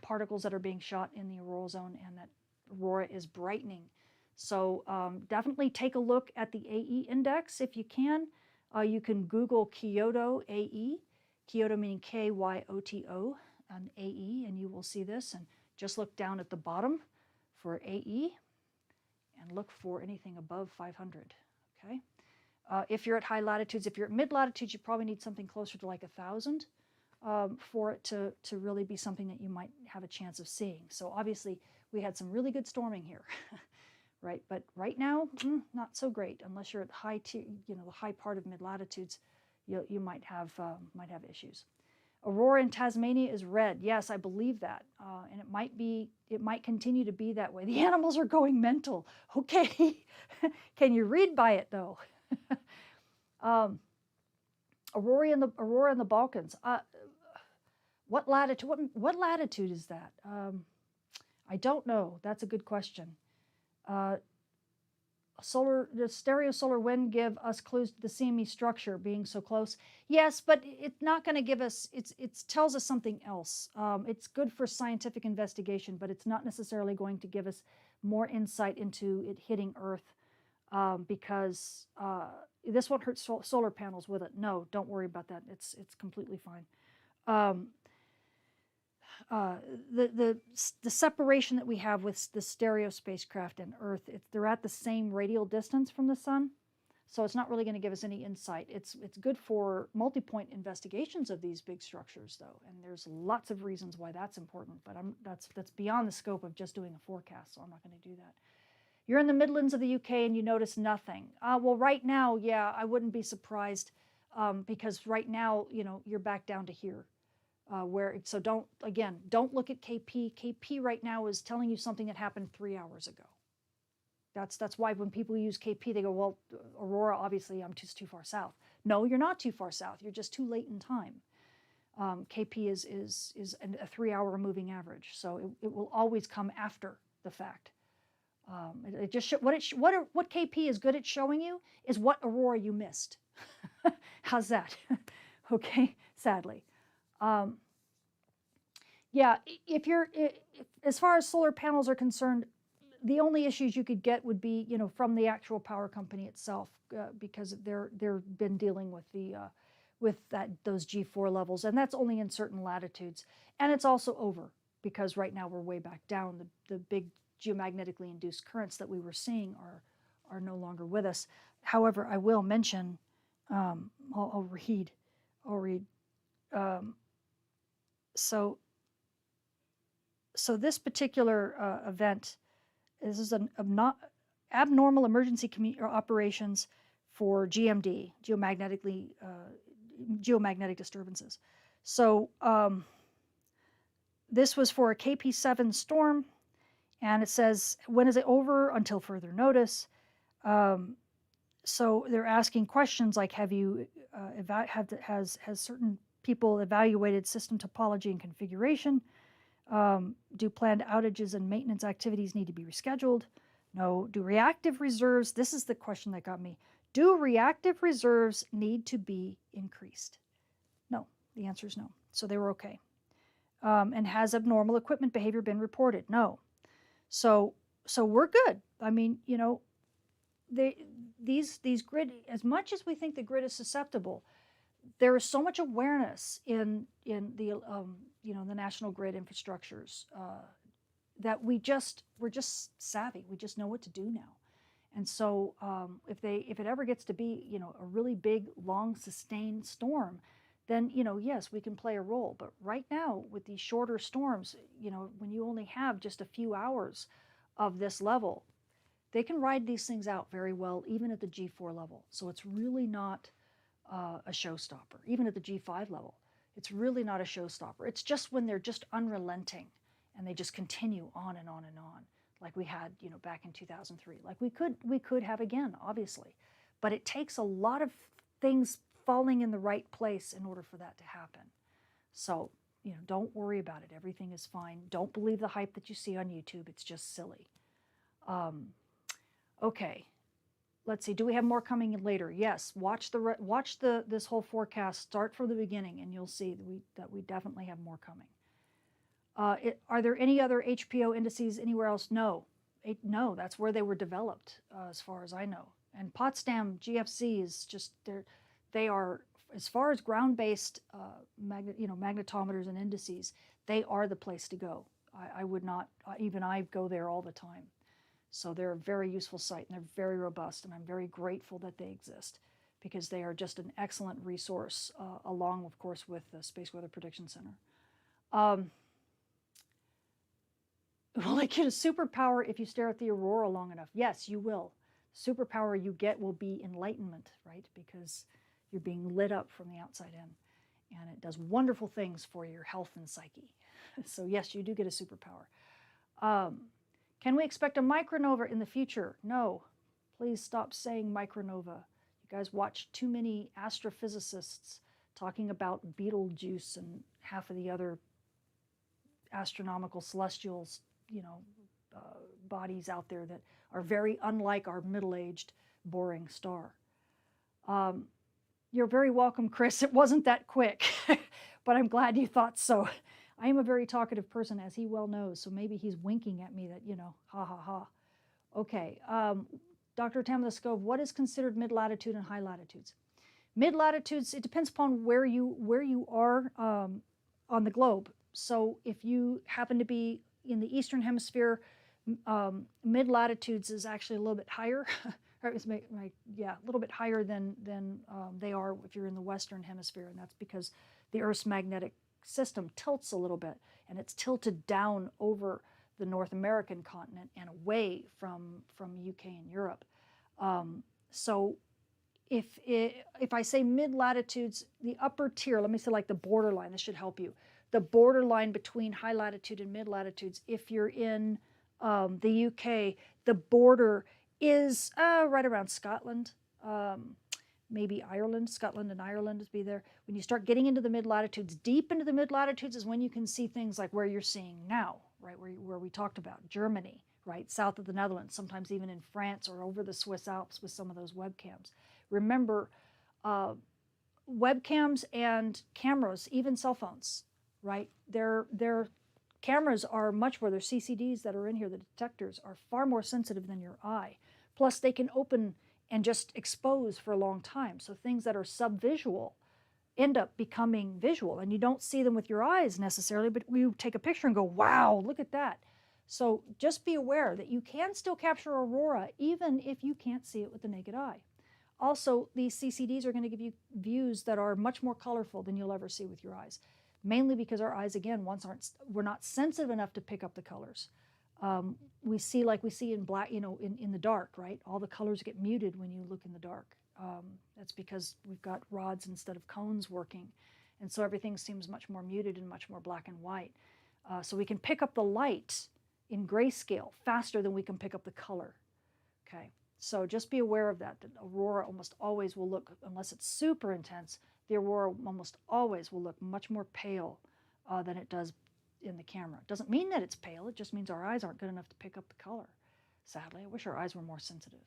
particles that are being shot in the auroral zone and that aurora is brightening. So definitely take a look at the AE index if you can. You can Google Kyoto AE, Kyoto meaning Kyoto, and AE, and you will see this. And Just look down at the bottom for AE and look for anything above 500, okay? If you're at high latitudes, if you're at mid latitudes, you probably need something closer to like 1,000 for it to really be something that you might have a chance of seeing. So obviously we had some really good storming here, right? But right now, not so great. Unless you're at the high part of mid latitudes, you might have issues. Aurora in Tasmania is red. Yes, I believe that, and it might continue to be that way. The animals are going mental. Okay, can you read by it though? Aurora in the Balkans. What latitude? What latitude is that? I don't know. That's a good question. The stereo solar wind give us clues to the CME structure being so close. Yes, but it's not going to give us. It tells us something else. It's good for scientific investigation, but it's not necessarily going to give us more insight into it hitting Earth, because this won't hurt solar panels with it. No, don't worry about that. It's completely fine. The separation that we have with the stereo spacecraft and Earth, they're at the same radial distance from the sun, so it's not really going to give us any insight. It's good for multi-point investigations of these big structures, though, and there's lots of reasons why that's important. But that's beyond the scope of just doing a forecast, so I'm not going to do that. You're in the Midlands of the UK and you notice nothing. Well, right now, yeah, I wouldn't be surprised, because right now, you're back down to here. So don't look at KP. KP right now is telling you something that happened 3 hours ago. That's why when people use KP, they go, well, Aurora, obviously I'm just too far south. No, you're not too far south. You're just too late in time. KP is a 3-hour moving average, so it will always come after the fact. It just what KP is good at showing you is what Aurora you missed. How's that? Okay, sadly. Yeah, as far as solar panels are concerned, the only issues you could get would be, from the actual power company itself, because they've been dealing with those G4 levels, and that's only in certain latitudes, and it's also over because right now we're way back down. The big geomagnetically induced currents that we were seeing are no longer with us. However, I will mention, I'll read. So this particular event, this is an abnormal emergency operations for GMD, geomagnetic disturbances. So this was for a KP7 storm, and it says, when is it over? Until further notice. So they're asking questions like, has certain people evaluated system topology and configuration? Do planned outages and maintenance activities need to be rescheduled? No. Do reactive reserves, this is the question that got me, do reactive reserves need to be increased? No. The answer is no. So they were okay. And has abnormal equipment behavior been reported? No. So we're good. I mean, these grid, as much as we think the grid is susceptible, there is so much awareness in the the national grid infrastructures, that we're just savvy. We just know what to do now. And so if it ever gets to be a really big, long, sustained storm, then yes, we can play a role. But right now with these shorter storms, when you only have just a few hours of this level, they can ride these things out very well, even at the G4 level. So it's really not a showstopper. Even at the G5 level, it's really not a showstopper. It's just when they're just unrelenting and they just continue on and on and on, like we had back in 2003, like we could have again, obviously. But it takes a lot of things falling in the right place in order for that to happen. So don't worry about it. Everything is fine. Don't believe the hype that you see on YouTube. It's just silly. Okay. Let's see. Do we have more coming in later? Yes. Watch this whole forecast. Start from the beginning, and you'll see that we definitely have more coming. Are there any other HPO indices anywhere else? No. No. That's where they were developed, as far as I know. And Potsdam GFC is just they are, as far as ground-based magnetometers and indices, they are the place to go. I would not, even I go there all the time. So they're a very useful site, and they're very robust, and I'm very grateful that they exist because they are just an excellent resource, along, of course, with the Space Weather Prediction Center. Will I get a superpower if you stare at the aurora long enough? Yes, you will. Superpower you get will be enlightenment, right? Because you're being lit up from the outside in. And it does wonderful things for your health and psyche. So yes, you do get a superpower. Can we expect a micronova in the future? No. Please stop saying micronova. You guys watch too many astrophysicists talking about Betelgeuse and half of the other astronomical celestials, bodies out there that are very unlike our middle-aged, boring star. You're very welcome, Chris. It wasn't that quick, but I'm glad you thought so. I am a very talkative person, as he well knows, so maybe he's winking at me that, ha ha ha. Okay, Dr. Tamitha Skov, what is considered mid-latitude and high latitudes? Mid-latitudes, it depends upon where you are on the globe. So if you happen to be in the Eastern Hemisphere, mid-latitudes is actually a little bit higher. A little bit higher than they are if you're in the Western Hemisphere, and that's because the Earth's magnetic system tilts a little bit, and it's tilted down over the North American continent and away from UK and Europe. So if I say mid-latitudes, the upper tier, let me say like the borderline, this should help you. The borderline between high latitude and mid-latitudes, if you're in the UK, the border is right around Scotland, maybe Ireland. Scotland and Ireland would be there. When you start getting into the mid-latitudes, deep into the mid-latitudes is when you can see things like where you're seeing now, right, where we talked about, Germany, right, south of the Netherlands, sometimes even in France or over the Swiss Alps with some of those webcams. Remember, webcams and cameras, even cell phones, right, their cameras are much more, their CCDs that are in here, the detectors, are far more sensitive than your eye. Plus, they can open and just expose for a long time. So things that are subvisual end up becoming visual, and you don't see them with your eyes necessarily, but you take a picture and go, wow, look at that. So just be aware that you can still capture aurora even if you can't see it with the naked eye. Also, these CCDs are going to give you views that are much more colorful than you'll ever see with your eyes, mainly because our eyes, again, we're not sensitive enough to pick up the colors. We see like we see in black, in the dark, right? All the colors get muted when you look in the dark. That's because we've got rods instead of cones working. And so everything seems much more muted and much more black and white. So we can pick up the light in grayscale faster than we can pick up the color. Okay, so just be aware of that aurora almost always will look, unless it's super intense, the aurora almost always will look much more pale than it does in the camera. It doesn't mean that it's pale, it just means our eyes aren't good enough to pick up the color. Sadly, I wish our eyes were more sensitive.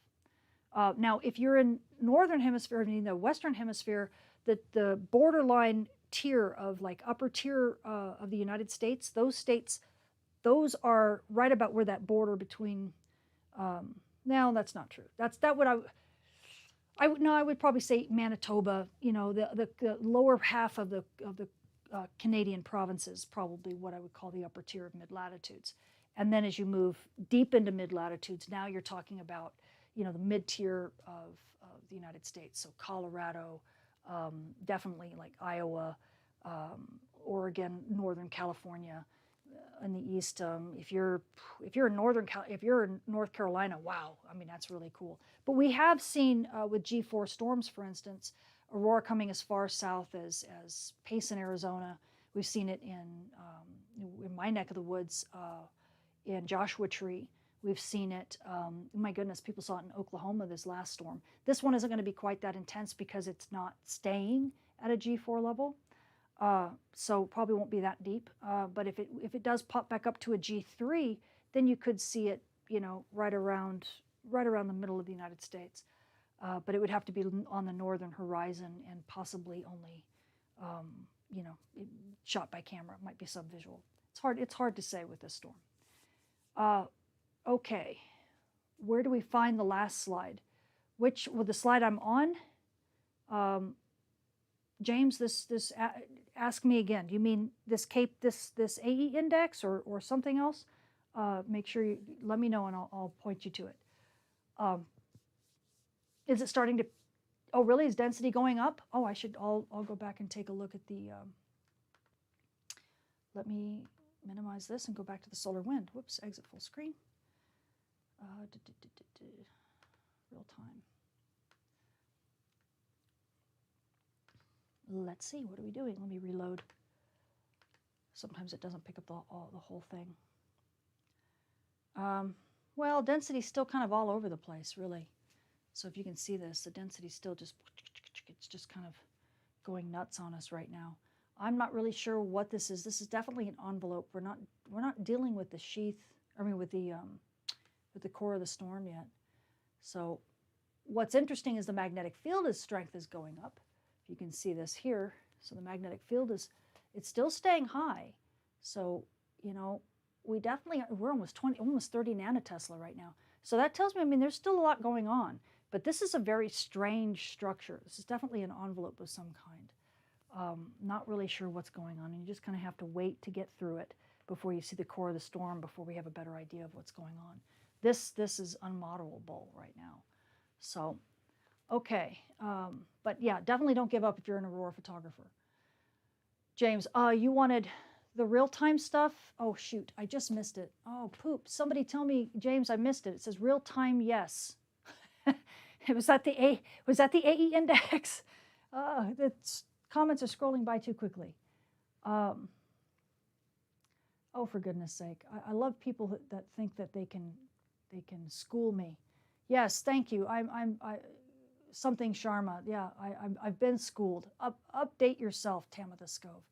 Now, if you're in Northern Hemisphere, in the Western Hemisphere, the borderline tier of like upper tier of the United States, those are right about where that border between, no, that's not true. I would probably say Manitoba, the lower half of the Canadian provinces, probably what I would call the upper tier of mid-latitudes. And then as you move deep into mid-latitudes, now you're talking about, the mid-tier of the United States. So Colorado, definitely like Iowa, Oregon, Northern California, in the east. If you're in North Carolina, wow, I mean, that's really cool. But we have seen with G4 storms, for instance, aurora coming as far south as Payson, Arizona. We've seen it in my neck of the woods, in Joshua Tree. We've seen it, my goodness, people saw it in Oklahoma this last storm. This one isn't going to be quite that intense because it's not staying at a G4 level. So probably won't be that deep. But if it does pop back up to a G3, then you could see it, right around the middle of the United States. But it would have to be on the northern horizon and possibly only, shot by camera. It might be subvisual. It's hard to say with this storm. Okay, where do we find the last slide? The slide I'm on? James, this ask me again. Do you mean this this AE index or something else? Make sure you let me know and I'll point you to it. Is it starting to? Oh, really? Is density going up? Oh, I'll go back and take a look at the. Let me minimize this and go back to the solar wind. Whoops, exit full screen. Real time. Let's see, what are we doing? Let me reload. Sometimes it doesn't pick up the whole thing. Well, density's still kind of all over the place, really. So if you can see this, the density's still just, it's just kind of going nuts on us right now. I'm not really sure what this is. This is definitely an envelope. We're not dealing with the sheath, with the core of the storm yet. So what's interesting is the magnetic field strength is going up. If you can see this here, so the magnetic field it's still staying high. So, you know, we're almost 30 nanotesla right now. So that tells me, there's still a lot going on, but this is a very strange structure. This is definitely an envelope of some kind. Not really sure what's going on, and you just kind of have to wait to get through it before you see the core of the storm, before we have a better idea of what's going on. This is unmodelable right now. So, okay, but yeah, definitely don't give up if you're an aurora photographer. James, you wanted the real-time stuff? Oh shoot, I just missed it. Oh poop, somebody tell me, James, I missed it. It says real-time, yes. Was that the AE index? The comments are scrolling by too quickly. Oh, for goodness sake, I love people that think that they can school me. Yes, thank you. Something Sharma. Yeah, I've been schooled. Update yourself, Tamitha Scove.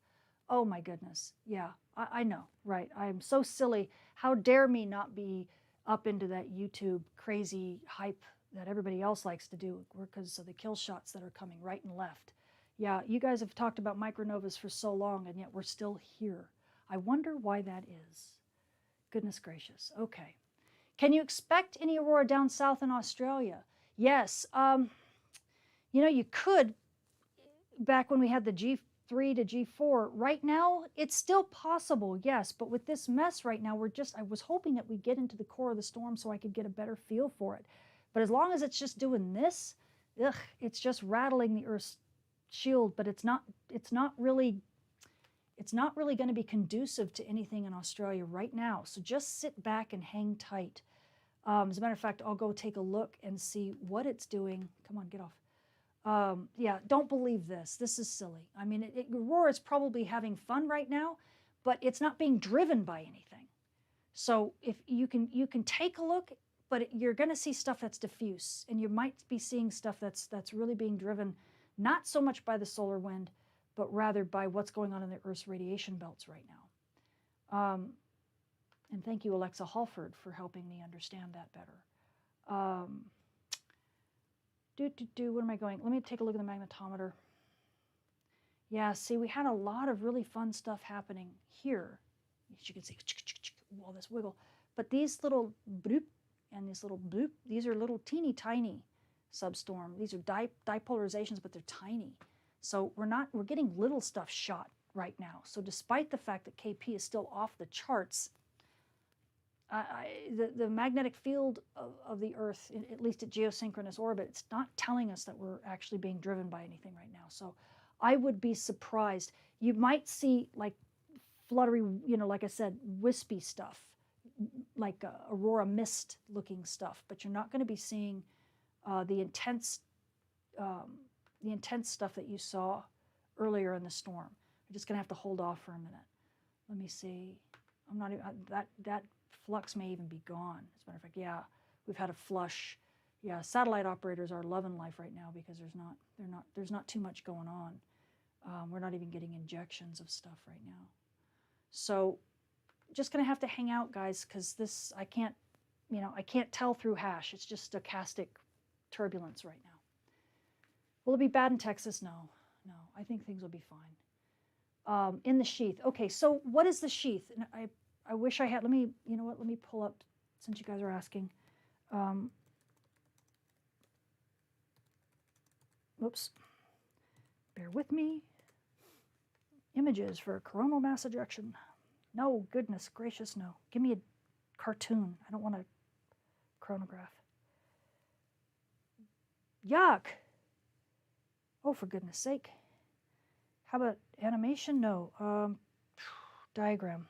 Oh my goodness. Yeah, I know. Right. I'm so silly. How dare me not be up into that YouTube crazy hype that everybody else likes to do because of the kill shots that are coming right and left. Yeah, you guys have talked about micronovas for so long, and yet we're still here. I wonder why that is. Goodness gracious. Okay. Can you expect any aurora down south in Australia? Yes. You know, you could, back when we had the G3 to G4. Right now, it's still possible, yes. But with this mess right now, I was hoping that we'd get into the core of the storm so I could get a better feel for it. But as long as it's just doing this, it's just rattling the Earth's shield, but it's not really going to be conducive to anything in Australia right now. So just sit back and hang tight. As a matter of fact, I'll go take a look and see what it's doing. Come on, get off. Yeah, don't believe this. This is silly. Aurora is probably having fun right now, but it's not being driven by anything. So if you can take a look, but you're going to see stuff that's diffuse, and you might be seeing stuff that's really being driven not so much by the solar wind, but rather by what's going on in the Earth's radiation belts right now. And thank you, Alexa Halford, for helping me understand that better. What am I going? Let me take a look at the magnetometer. Yeah, see, we had a lot of really fun stuff happening here. As you can see, all this wiggle. But these little bloop and this little bloop, these are little teeny tiny substorm. These are dipolarizations, but they're tiny. So we're getting little stuff shot right now. So despite the fact that KP is still off the charts, the magnetic field of the Earth, at least at geosynchronous orbit, it's not telling us that we're actually being driven by anything right now. So I would be surprised. You might see like fluttery, like I said, wispy stuff, like aurora mist looking stuff, but you're not going to be seeing the intense stuff that you saw earlier in the storm. I'm just going to have to hold off for a minute. Let me see. I'm not even, that flux may even be gone. As a matter of fact, yeah, we've had a flush. Yeah, satellite operators are loving life right now because there's not too much going on. We're not even getting injections of stuff right now. So just going to have to hang out, guys, because this, I can't tell through hash. It's just stochastic turbulence right now. Will it be bad in Texas? No. I think things will be fine. In the sheath. Okay, so what is the sheath? And I wish I had, let me pull up, since you guys are asking. Oops. Bear with me. Images for coronal mass ejection. No, goodness gracious, no. Give me a cartoon. I don't want a chronograph. Yuck. Oh, for goodness sake. How about animation? No. Diagram.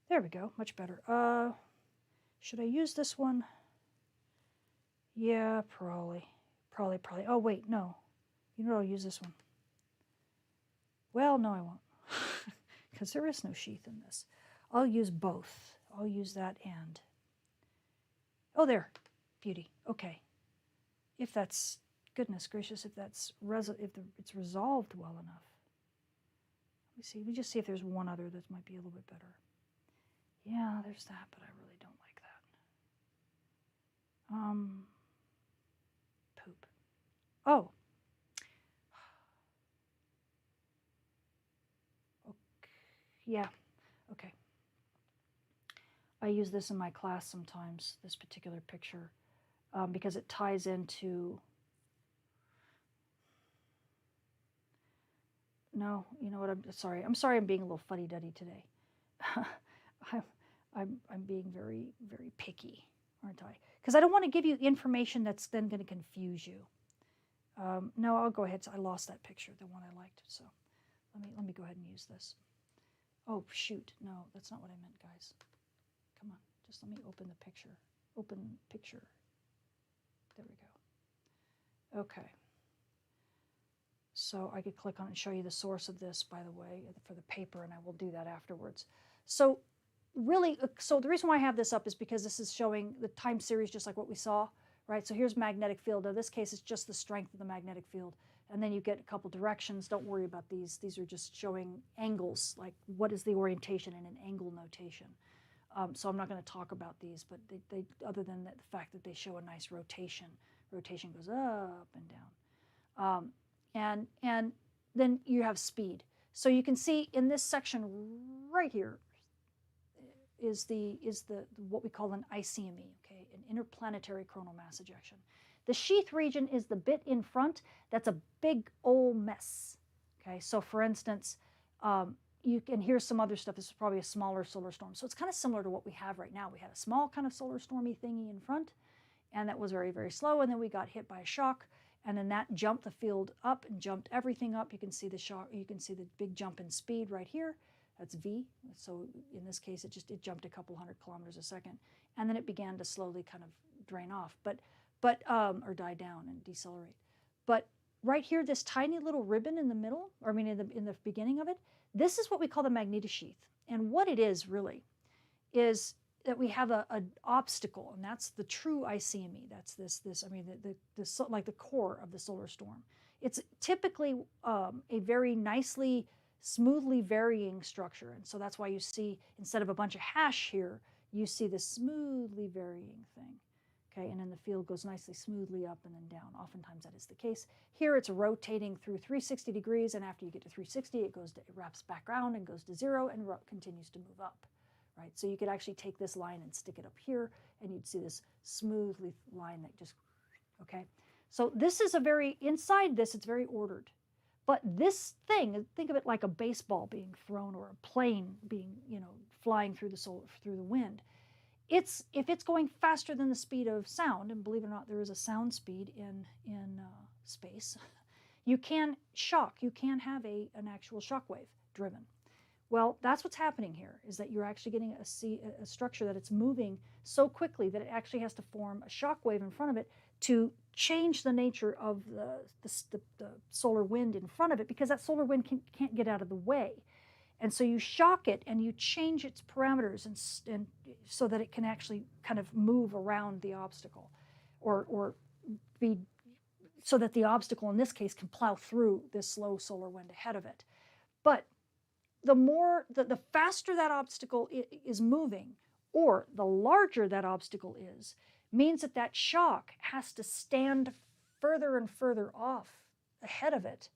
There we go. Much better. Should I use this one? Yeah, probably. Probably. Oh, wait, no. You know what, I'll use this one. Well, no, I won't. Because there is no sheath in this. I'll use both. I'll use that and. Oh, there. Beauty. Okay. If that's, goodness gracious, if that's it's resolved well enough. Let me see. Let me just see if there's one other that might be a little bit better. Yeah, there's that, but I really don't like that. Poop. Oh. Okay. Yeah. Okay. I use this in my class sometimes, this particular picture, because it ties into. No, you know what? I'm sorry. I'm sorry. I'm being a little fuddy-duddy today. I'm being very, very picky, aren't I? Because I don't want to give you information that's then going to confuse you. No, I'll go ahead. I lost that picture, the one I liked. So let me go ahead and use this. Oh shoot! No, that's not what I meant, guys. Come on, just let me open the picture. Open picture. There we go. Okay. So I could click on it and show you the source of this, by the way, for the paper, and I will do that afterwards. So really, so the reason why I have this up is because this is showing the time series just like what we saw, right? So here's magnetic field. In this case, it's just the strength of the magnetic field. And then you get a couple directions. Don't worry about these. These are just showing angles, like what is the orientation in an angle notation. So I'm not going to talk about these, but they other than the fact that they show a nice rotation. Rotation goes up and down. And then you have speed. So you can see in this section right here is the what we call an ICME, okay, an interplanetary coronal mass ejection. The sheath region is the bit in front that's a big old mess. Okay, so for instance, you can here's some other stuff. This is probably a smaller solar storm. So it's kind of similar to what we have right now. We had a small kind of solar stormy thingy in front, and that was very, very slow, and then we got hit by a shock. And then that jumped the field up and jumped everything up. You can see the shock. You can see the big jump in speed right here. That's v. So in this case, it jumped a couple hundred kilometers a second, and then it began to slowly kind of drain off, or die down and decelerate. But right here, this tiny little ribbon in the middle, or I mean in the beginning of it, this is what we call the magnetosheath. And what it is really is that we have an obstacle, and that's the true ICME. That's this I mean, like the core of the solar storm. It's typically a very nicely, smoothly varying structure, and so that's why you see, instead of a bunch of hash here, you see this smoothly varying thing. Okay, and then the field goes nicely smoothly up and then down. Oftentimes that is the case. Here it's rotating through 360 degrees, and after you get to 360, it wraps back around and goes to 0 and continues to move up. Right? So you could actually take this line and stick it up here, and you'd see this smoothly line that just, okay? So this is inside this, it's very ordered. But this thing, think of it like a baseball being thrown or a plane being, flying through the wind. If it's going faster than the speed of sound, and believe it or not, there is a sound speed in space, you can shock. You can have an actual shock wave driven. Well, that's what's happening here, is that you're actually getting a structure that it's moving so quickly that it actually has to form a shock wave in front of it to change the nature of the solar wind in front of it, because that solar wind can't get out of the way. And so you shock it and you change its parameters and so that it can actually kind of move around the obstacle, or be so that the obstacle in this case can plow through this slow solar wind ahead of it. But the faster that obstacle is moving, or the larger that obstacle is, means that shock has to stand further and further off ahead of it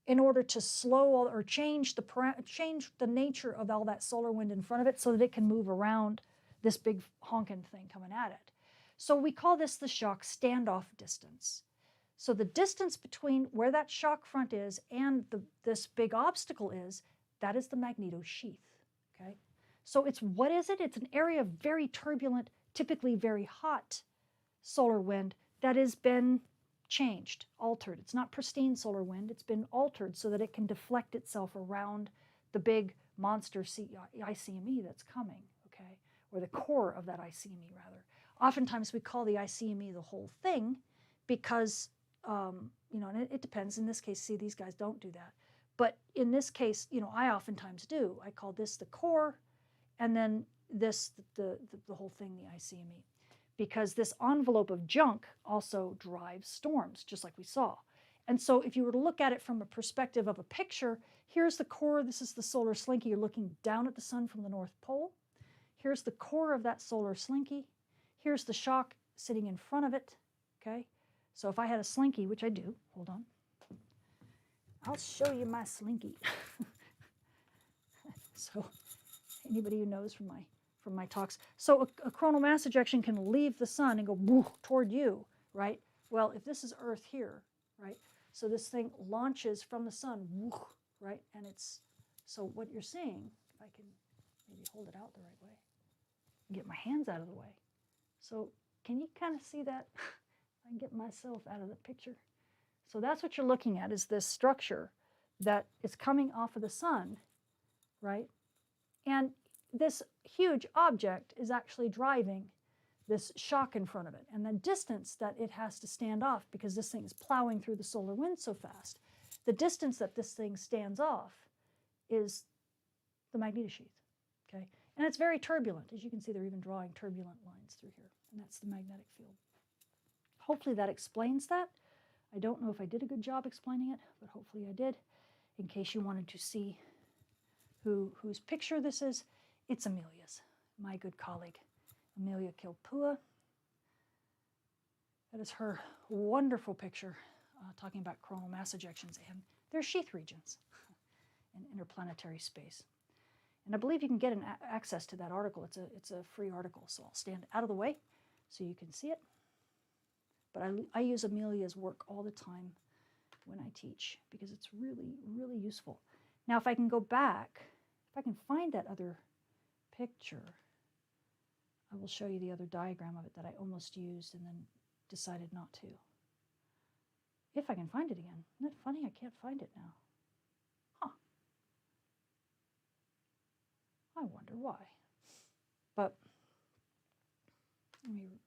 in order to slow or change the nature of all that solar wind in front of it so that it can move around this big honking thing coming at it. So we call this the shock standoff distance. So the distance between where that shock front is and this big obstacle is, that is the magnetosheath, okay? So it's, what is it? It's an area of very turbulent, typically very hot solar wind that has been changed, altered. It's not pristine solar wind. It's been altered so that it can deflect itself around the big monster ICME that's coming, okay? Or the core of that ICME, rather. Oftentimes we call the ICME the whole thing because, you know, and it depends. In this case, see, these guys don't do that. But in this case, you know, I oftentimes do. I call this the core, and then this, the whole thing, the ICME. Because this envelope of junk also drives storms, just like we saw. And so if you were to look at it from a perspective of a picture, here's the core, this is the solar slinky, you're looking down at the sun from the North Pole. Here's the core of that solar slinky. Here's the shock sitting in front of it, okay? So if I had a slinky, which I do, hold on. I'll show you my slinky. So anybody who knows from my talks. So a coronal mass ejection can leave the sun and go woo, toward you, right? Well, if this is Earth here, right? So this thing launches from the sun, woo, right? And it's, so what you're seeing, if I can maybe hold it out the right way, get my hands out of the way. So can you kind of see that? I can get myself out of the picture. So that's what you're looking at, is this structure that is coming off of the sun, right? And this huge object is actually driving this shock in front of it. And the distance that it has to stand off, because this thing is plowing through the solar wind so fast, the distance that this thing stands off is the magnetosheath, okay? And it's very turbulent. As you can see, they're even drawing turbulent lines through here, and that's the magnetic field. Hopefully that explains that. I don't know if I did a good job explaining it, but hopefully I did. In case you wanted to see whose picture this is, it's Amelia's, my good colleague, Amelia Kilpua. That is her wonderful picture talking about coronal mass ejections and their sheath regions in interplanetary space. And I believe you can get access to that article. It's a free article, so I'll stand out of the way so you can see it. But I use Amelia's work all the time when I teach because it's really, really useful. Now, if I can go back, if I can find that other picture, I will show you the other diagram of it that I almost used and then decided not to. If I can find it again. Isn't it funny? I can't find it now. Huh. I wonder why. But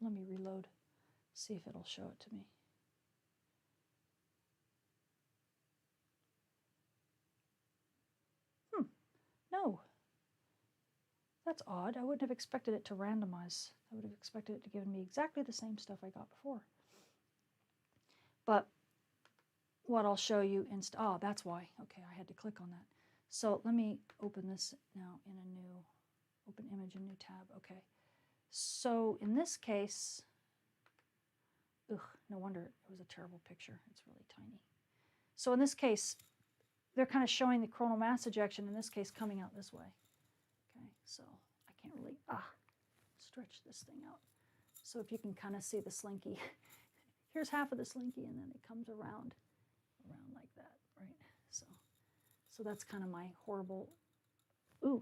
let me reload, see if it'll show it to me. No. That's odd. I wouldn't have expected it to randomize. I would have expected it to give me exactly the same stuff I got before. But what I'll show you that's why. Okay, I had to click on that. So let me open this now in a new, open image, a new tab. Okay. So in this case, no wonder it was a terrible picture. It's really tiny. So in this case, they're kind of showing the coronal mass ejection, in this case, coming out this way. Okay, so I can't really stretch this thing out. So if you can kind of see the slinky, here's half of the slinky, and then it comes around like that, right? So that's kind of my horrible.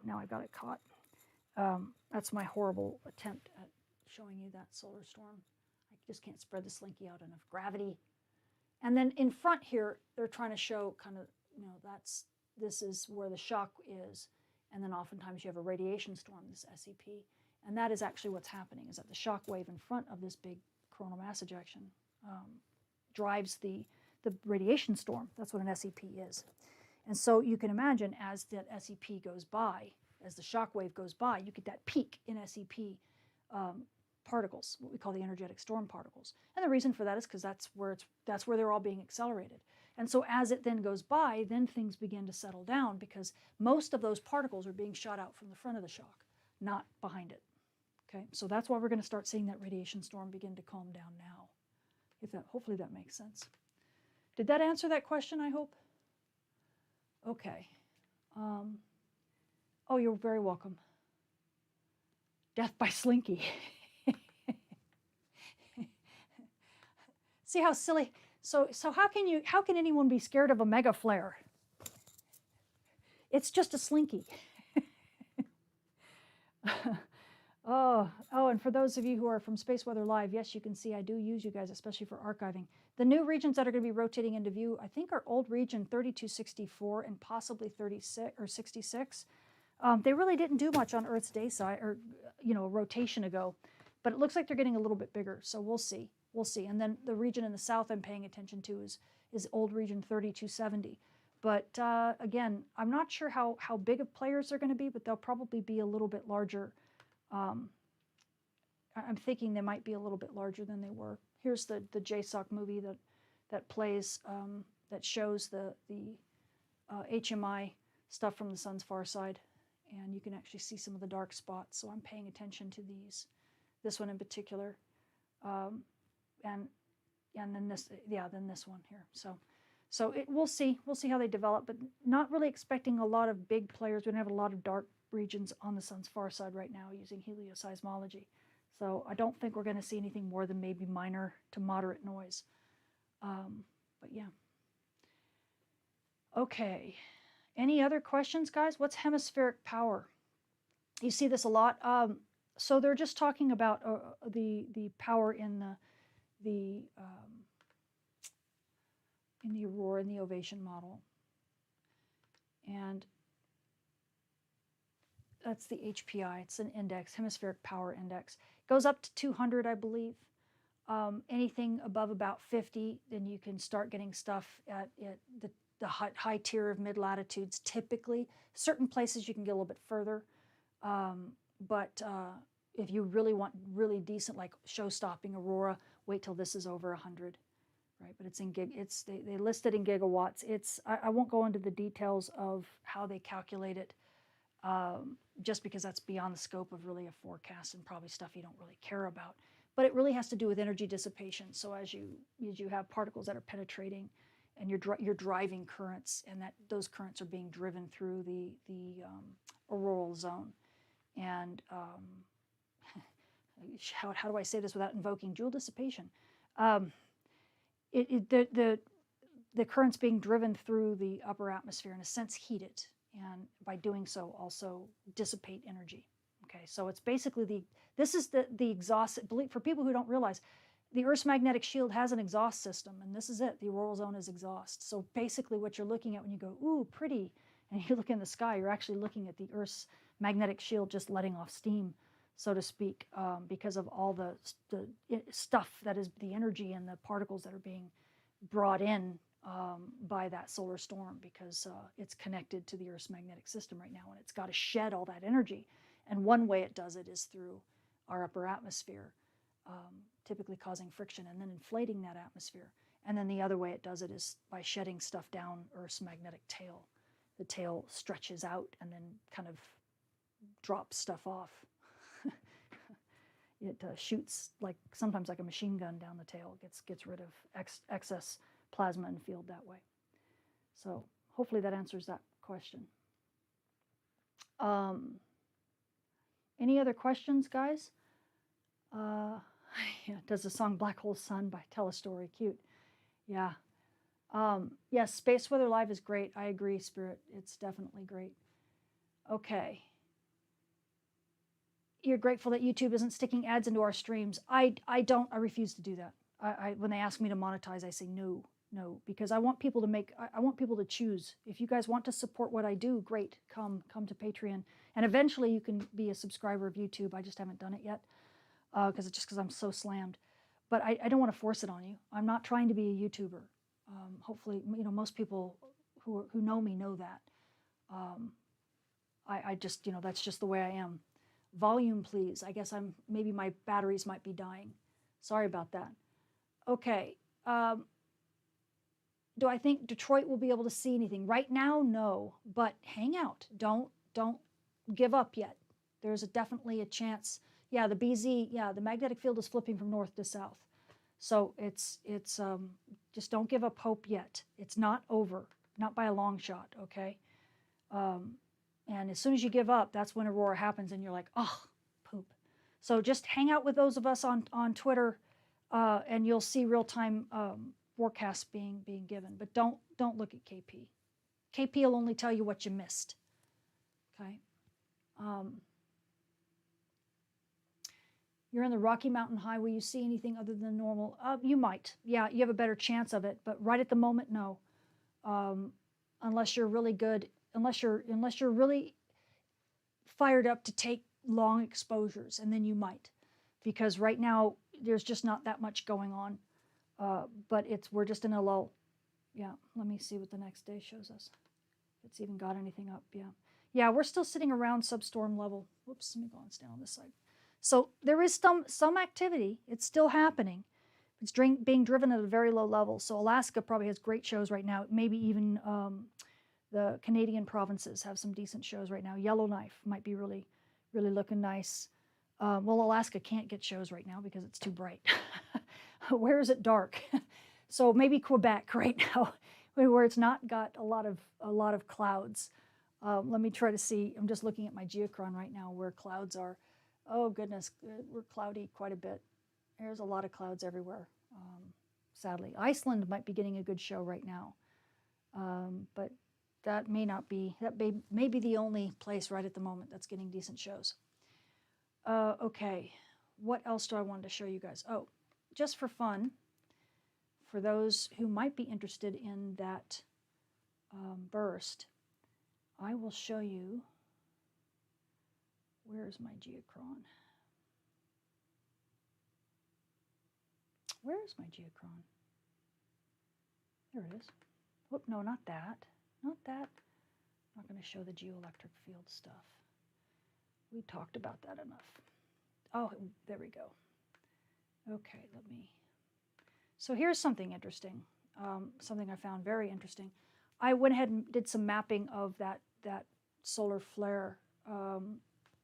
Now I got it caught. That's my horrible attempt at showing you that solar storm. I just can't spread the slinky out enough gravity. And then in front here, they're trying to show kind of, this is where the shock is. And then oftentimes you have a radiation storm, this SEP. And that is actually what's happening, is that the shock wave in front of this big coronal mass ejection drives the radiation storm. That's what an SEP is. And so you can imagine as that SEP goes by, as the shock wave goes by, you get that peak in SEP particles, what we call the energetic storm particles. And the reason for that is because that's where they're all being accelerated. And so as it then goes by, then things begin to settle down because most of those particles are being shot out from the front of the shock, not behind it. Okay, so that's why we're going to start seeing that radiation storm begin to calm down now. Hopefully that makes sense. Did that answer that question, I hope? Okay. Oh, you're very welcome. Death by slinky. See how silly? So how can anyone be scared of a mega flare? It's just a slinky. Oh, and for those of you who are from Space Weather Live, yes, you can see I do use you guys, especially for archiving. The new regions that are going to be rotating into view, I think, are old region 3264 and possibly 36 or 66. They really didn't do much on Earth's day side, or a rotation ago, but it looks like they're getting a little bit bigger. So we'll see. We'll see. And then the region in the south I'm paying attention to is old region 3270. But again, I'm not sure how big of players they're going to be, but they'll probably be a little bit larger. I'm thinking they might be a little bit larger than they were. Here's the JSOC movie that plays, that shows the HMI stuff from the sun's far side, and you can actually see some of the dark spots. So I'm paying attention to this one in particular, and then this one here. So we'll see how they develop, but not really expecting a lot of big players. We don't have a lot of dark regions on the sun's far side right now using helioseismology. So I don't think we're going to see anything more than maybe minor to moderate noise. But yeah. Okay. Any other questions, guys? What's hemispheric power? You see this a lot. So they're just talking about the power in the aurora, in the ovation model, and that's the HPI. It's an index, hemispheric power index. It goes up to 200, I believe. Anything above about 50, then you can start getting stuff at the high tier of mid latitudes. Typically, certain places you can get a little bit further, but if you really want really decent, like show-stopping aurora, wait till this is over 100. Right, but it's in they list it in gigawatts. I won't go into the details of how they calculate it, just because that's beyond the scope of really a forecast and probably stuff you don't really care about. But it really has to do with energy dissipation. So as you have particles that are penetrating, and you're driving currents, and those currents are being driven through the auroral zone, and how do I say this without invoking Joule dissipation? The currents being driven through the upper atmosphere, in a sense, heat it, and by doing so also dissipate energy. Okay, so it's basically this is the exhaust. For people who don't realize, the Earth's magnetic shield has an exhaust system, and this is it. The auroral zone is exhaust. So basically what you're looking at when you go, ooh, pretty, and you look in the sky, you're actually looking at the Earth's magnetic shield just letting off steam, so to speak, because of all the stuff that is the energy and the particles that are being brought in by that solar storm, because it's connected to the Earth's magnetic system right now, and it's got to shed all that energy. And one way it does it is through our upper atmosphere, typically causing friction and then inflating that atmosphere. And then the other way it does it is by shedding stuff down Earth's magnetic tail. The tail stretches out and then kind of drops stuff off. It shoots sometimes like a machine gun down the tail. Gets rid of excess plasma and field that way. So hopefully that answers that question. Any other questions, guys? Yeah, does the song Black Hole Sun by Tell a Story? Cute. Yeah. Yes, Space Weather Live is great. I agree, Spirit. It's definitely great. Okay. You're grateful that YouTube isn't sticking ads into our streams. I refuse to do that. When they ask me to monetize, I say no, because I want people to choose. If you guys want to support what I do, great, come to Patreon. And eventually you can be a subscriber of YouTube. I just haven't done it yet, because I'm so slammed. But I don't want to force it on you. I'm not trying to be a YouTuber. Hopefully, most people who know me know that. I just, that's just the way I am. Volume, please. I guess maybe my batteries might be dying. Sorry about that. Okay. Do I think Detroit will be able to see anything? Right now, no. But hang out. Don't give up yet. There's definitely a chance. Yeah, the BZ, the magnetic field is flipping from north to south. So it's just don't give up hope yet. It's not over, not by a long shot, okay? And as soon as you give up, that's when aurora happens, and you're like, oh, poop. So just hang out with those of us on Twitter, and you'll see real-time forecasts being given. But don't look at KP. KP will only tell you what you missed. Okay. You're in the Rocky Mountain High. Will you see anything other than normal? You might. Yeah, you have a better chance of it. But right at the moment, no. Unless you're really good, unless you're really fired up to take long exposures, and then you might, because right now there's just not that much going on. But we're just in a lull. Yeah. Let me see what the next day shows us. If it's even got anything up. Yeah. Yeah, we're still sitting around substorm level. Whoops. Let me go and stand on this side. So there is some activity. It's still happening. It's being driven at a very low level. So Alaska probably has great shows right now. Maybe even the Canadian provinces have some decent shows right now. Yellowknife might be really, really looking nice. Well, Alaska can't get shows right now because it's too bright. Where is it dark? So maybe Quebec right now, where it's not got a lot of clouds. Let me try to see. I'm just looking at my geochron right now where clouds are. Oh goodness, we're cloudy quite a bit. There's a lot of clouds everywhere, sadly. Iceland might be getting a good show right now, but that may not be. That may be the only place right at the moment that's getting decent shows. Okay, what else do I want to show you guys? Oh, just for fun, for those who might be interested in that burst, I will show you. Where's my geochron? Where's my geochron? There it is. Whoop, no, not that. Not that. I'm not going to show the geoelectric field stuff. We talked about that enough. Oh, there we go. Okay, let me. So here's something interesting, something I found very interesting. I went ahead and did some mapping of that solar flare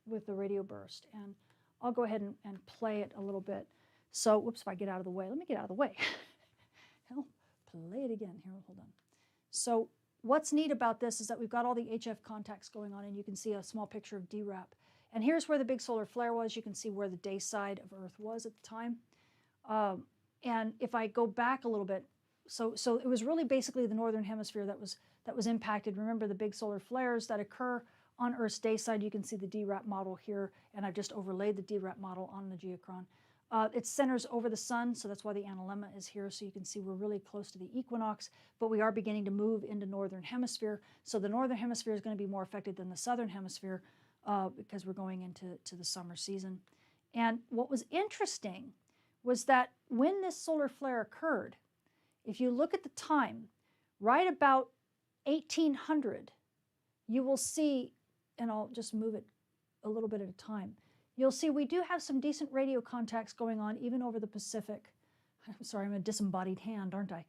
with the radio burst, and I'll go ahead and play it a little bit. So, whoops, if I get out of the way. Let me get out of the way. I'll play it again. Here, hold on. So what's neat about this is that we've got all the HF contacts going on, and you can see a small picture of DRAP. And here's where the big solar flare was. You can see where the day side of Earth was at the time. And if I go back a little bit, so it was really basically the northern hemisphere that was impacted. Remember the big solar flares that occur on Earth's day side. You can see the DRAP model here, and I've just overlaid the DRAP model on the geochron. It centers over the sun, so that's why the analemma is here. So you can see we're really close to the equinox, but we are beginning to move into northern hemisphere. So the northern hemisphere is going to be more affected than the southern hemisphere because we're going into the summer season. And what was interesting was that when this solar flare occurred, if you look at the time, right about 1800, you will see, and I'll just move it a little bit at a time, you'll see we do have some decent radio contacts going on even over the Pacific. I'm sorry, I'm a disembodied hand, aren't I?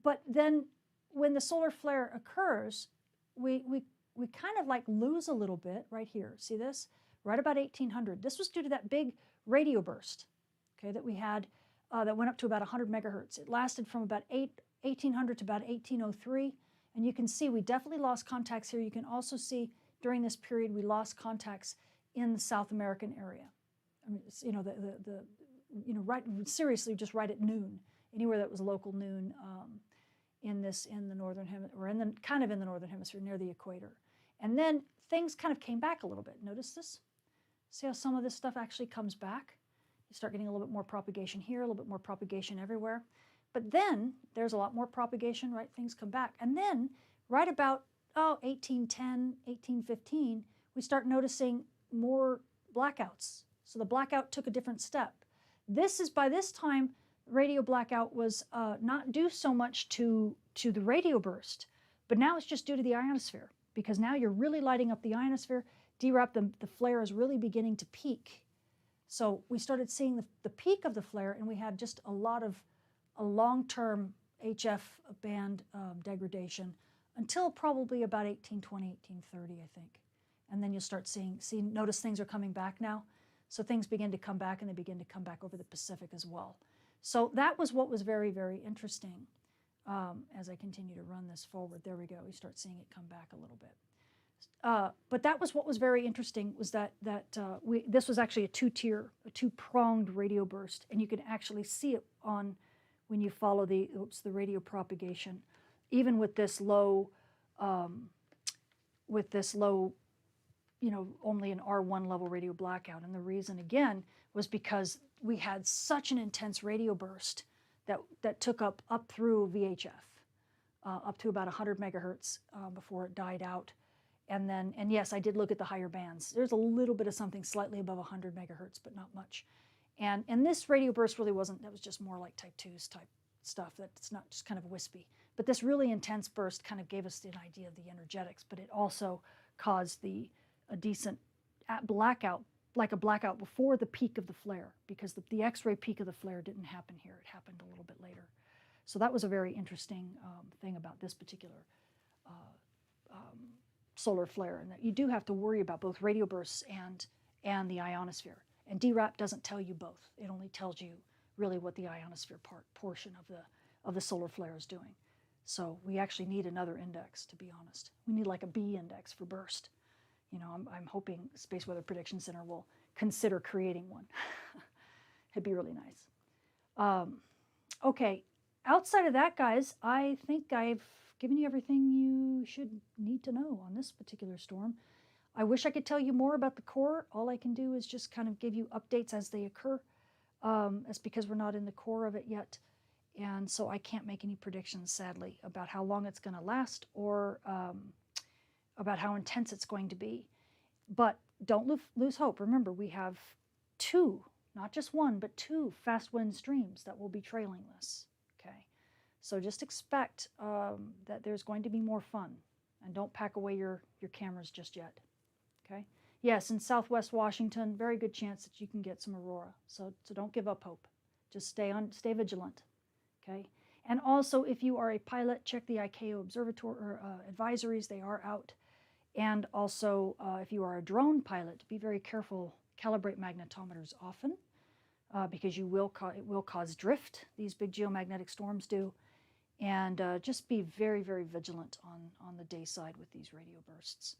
But then when the solar flare occurs, we kind of like lose a little bit right here. See this? Right about 1800. This was due to that big radio burst, okay, that we had that went up to about 100 megahertz. It lasted from about 1800 to about 1803. And you can see we definitely lost contacts here. You can also see during this period we lost contacts in the South American area. I mean, it's, right, seriously, just right at noon, anywhere that was local noon in the northern hemisphere, or kind of in the northern hemisphere near the equator. And then things kind of came back a little bit. Notice this? See how some of this stuff actually comes back? You start getting a little bit more propagation here, a little bit more propagation everywhere. But then there's a lot more propagation, right? Things come back. And then right about 1810, 1815, we start noticing more blackouts. So the blackout took a different step. By this time, radio blackout was not due so much to the radio burst, but now it's just due to the ionosphere, because now you're really lighting up the ionosphere. DRAP, the flare is really beginning to peak. So we started seeing the peak of the flare, and we had just a lot of a long-term HF band degradation until probably about 1820, 1830, I think. And then you'll start notice things are coming back now. So things begin to come back, and they begin to come back over the Pacific as well. So that was what was very, very interesting as I continue to run this forward. There we go. We start seeing it come back a little bit. But that was what was very interesting, was that this was actually a two-pronged radio burst, and you can actually see it on when you follow the radio propagation, even with this low, um, only an R1 level radio blackout. And the reason, again, was because we had such an intense radio burst that took up through VHF, up to about 100 megahertz before it died out. And yes, I did look at the higher bands. There's a little bit of something slightly above 100 megahertz, but not much. And this radio burst really wasn't, that was just more like type 2s type stuff. That's not just kind of wispy. But this really intense burst kind of gave us an idea of the energetics, but it also caused a decent blackout, like a blackout before the peak of the flare, because the X-ray peak of the flare didn't happen here. It happened a little bit later. So that was a very interesting thing about this particular solar flare, and that you do have to worry about both radio bursts and the ionosphere. And DRAP doesn't tell you both. It only tells you really what the ionosphere portion of the solar flare is doing. So we actually need another index, to be honest. We need like a B index for burst. You know, I'm hoping Space Weather Prediction Center will consider creating one. It'd be really nice. Okay, outside of that, guys, I think I've given you everything you should need to know on this particular storm. I wish I could tell you more about the core. All I can do is just kind of give you updates as they occur. That's because we're not in the core of it yet. And so I can't make any predictions, sadly, about how long it's going to last or about how intense it's going to be. But don't lose hope. Remember, we have two, not just one, but two fast wind streams that will be trailing this. Okay, so just expect that there's going to be more fun, and don't pack away your cameras just yet. Okay. Yes, in Southwest Washington, very good chance that you can get some aurora. So don't give up hope. Just stay vigilant. Okay. And also, if you are a pilot, check the ICAO observatory or advisories. They are out. And also, if you are a drone pilot, be very careful. Calibrate magnetometers often, because it will cause drift. These big geomagnetic storms do. And just be very, very vigilant on the day side with these radio bursts.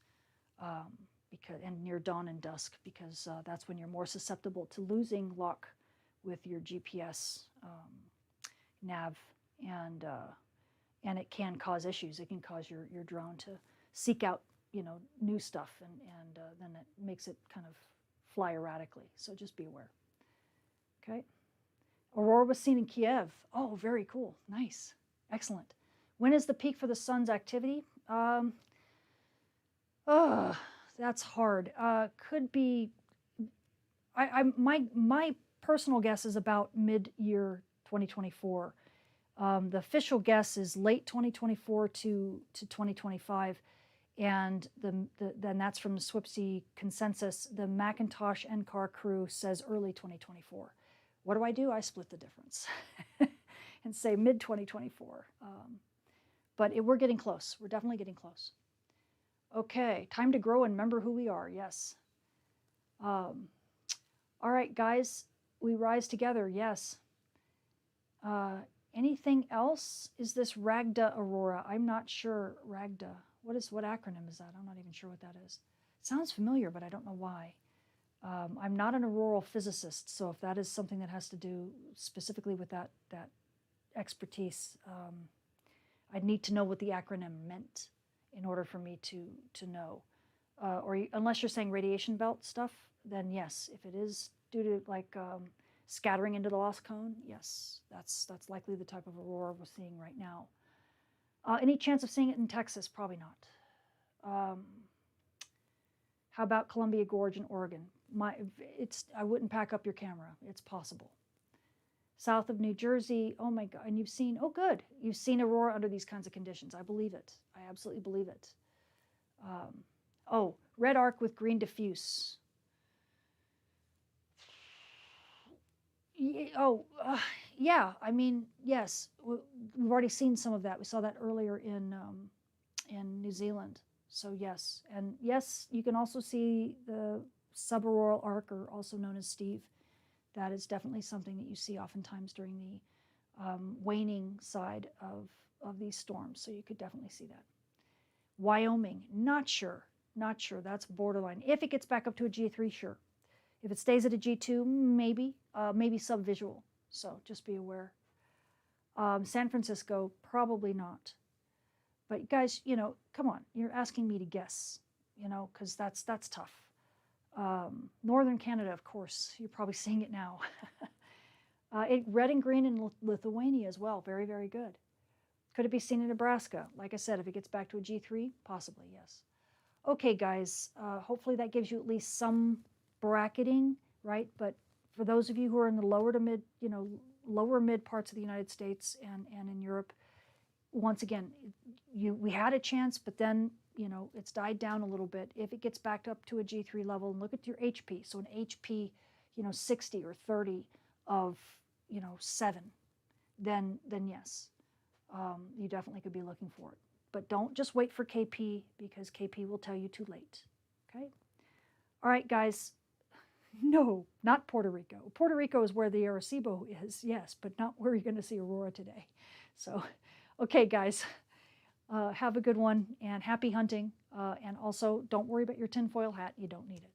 And near dawn and dusk, because that's when you're more susceptible to losing lock with your GPS nav, and it can cause issues. It can cause your drone to seek out new stuff, and then it makes it kind of fly erratically. So just be aware. Okay. Aurora was seen in Kiev. Oh, very cool. Nice. Excellent. When is the peak for the sun's activity? That's hard. Could be. My personal guess is about mid-year 2024. The official guess is late 2024 to 2025, and then that's from the SWPC consensus. The Macintosh NCAR crew says early 2024. What do? I split the difference and say mid 2024. But we're getting close. We're definitely getting close. Okay, time to grow and remember who we are. Yes. All right, guys, we rise together. Yes. Anything else? Is this RAGDA Aurora? I'm not sure. RAGDA. What acronym is that? I'm not even sure what that is. It sounds familiar, but I don't know why. I'm not an auroral physicist, so if that is something that has to do specifically with that expertise, I'd need to know what the acronym meant in order for me to know. Unless you're saying radiation belt stuff, then yes. If it is due to like scattering into the lost cone, yes, that's likely the type of aurora we're seeing right now. Any chance of seeing it in Texas? Probably not. How about Columbia Gorge in Oregon? I wouldn't pack up your camera. It's possible. South of New Jersey, oh my God, and you've seen aurora under these kinds of conditions. I believe it. I absolutely believe it. Red arc with green diffuse. Yeah, I mean, yes, we've already seen some of that. We saw that earlier in New Zealand. So yes, and yes, you can also see the subauroral arc, or also known as Steve. That is definitely something that you see oftentimes during the waning side of these storms. So you could definitely see that. Wyoming, not sure. That's borderline. If it gets back up to a G3, sure. If it stays at a G2, maybe subvisual. So just be aware. San Francisco, probably not. But guys, you know, come on, you're asking me to guess, you know, because that's tough. Northern Canada, of course, you're probably seeing it now. Red and green in Lithuania as well, very, very good. Could it be seen in Nebraska? Like I said, if it gets back to a G3, possibly, yes. Okay, guys, hopefully that gives you at least some bracketing, right? But for those of you who are in the lower to mid, you know, lower mid parts of the United States and in Europe, once again, we had a chance, but then, you know, it's died down a little bit. If it gets back up to a G3 level, and look at your HP, so an HP, you know, 60 or 30 of, you know, 7, then yes, you definitely could be looking for it. But don't just wait for KP, because KP will tell you too late. Okay? All right, guys. No, not Puerto Rico. Puerto Rico is where the Arecibo is, yes, but not where you're going to see Aurora today. So, okay, guys, have a good one and happy hunting. And also, don't worry about your tinfoil hat. You don't need it.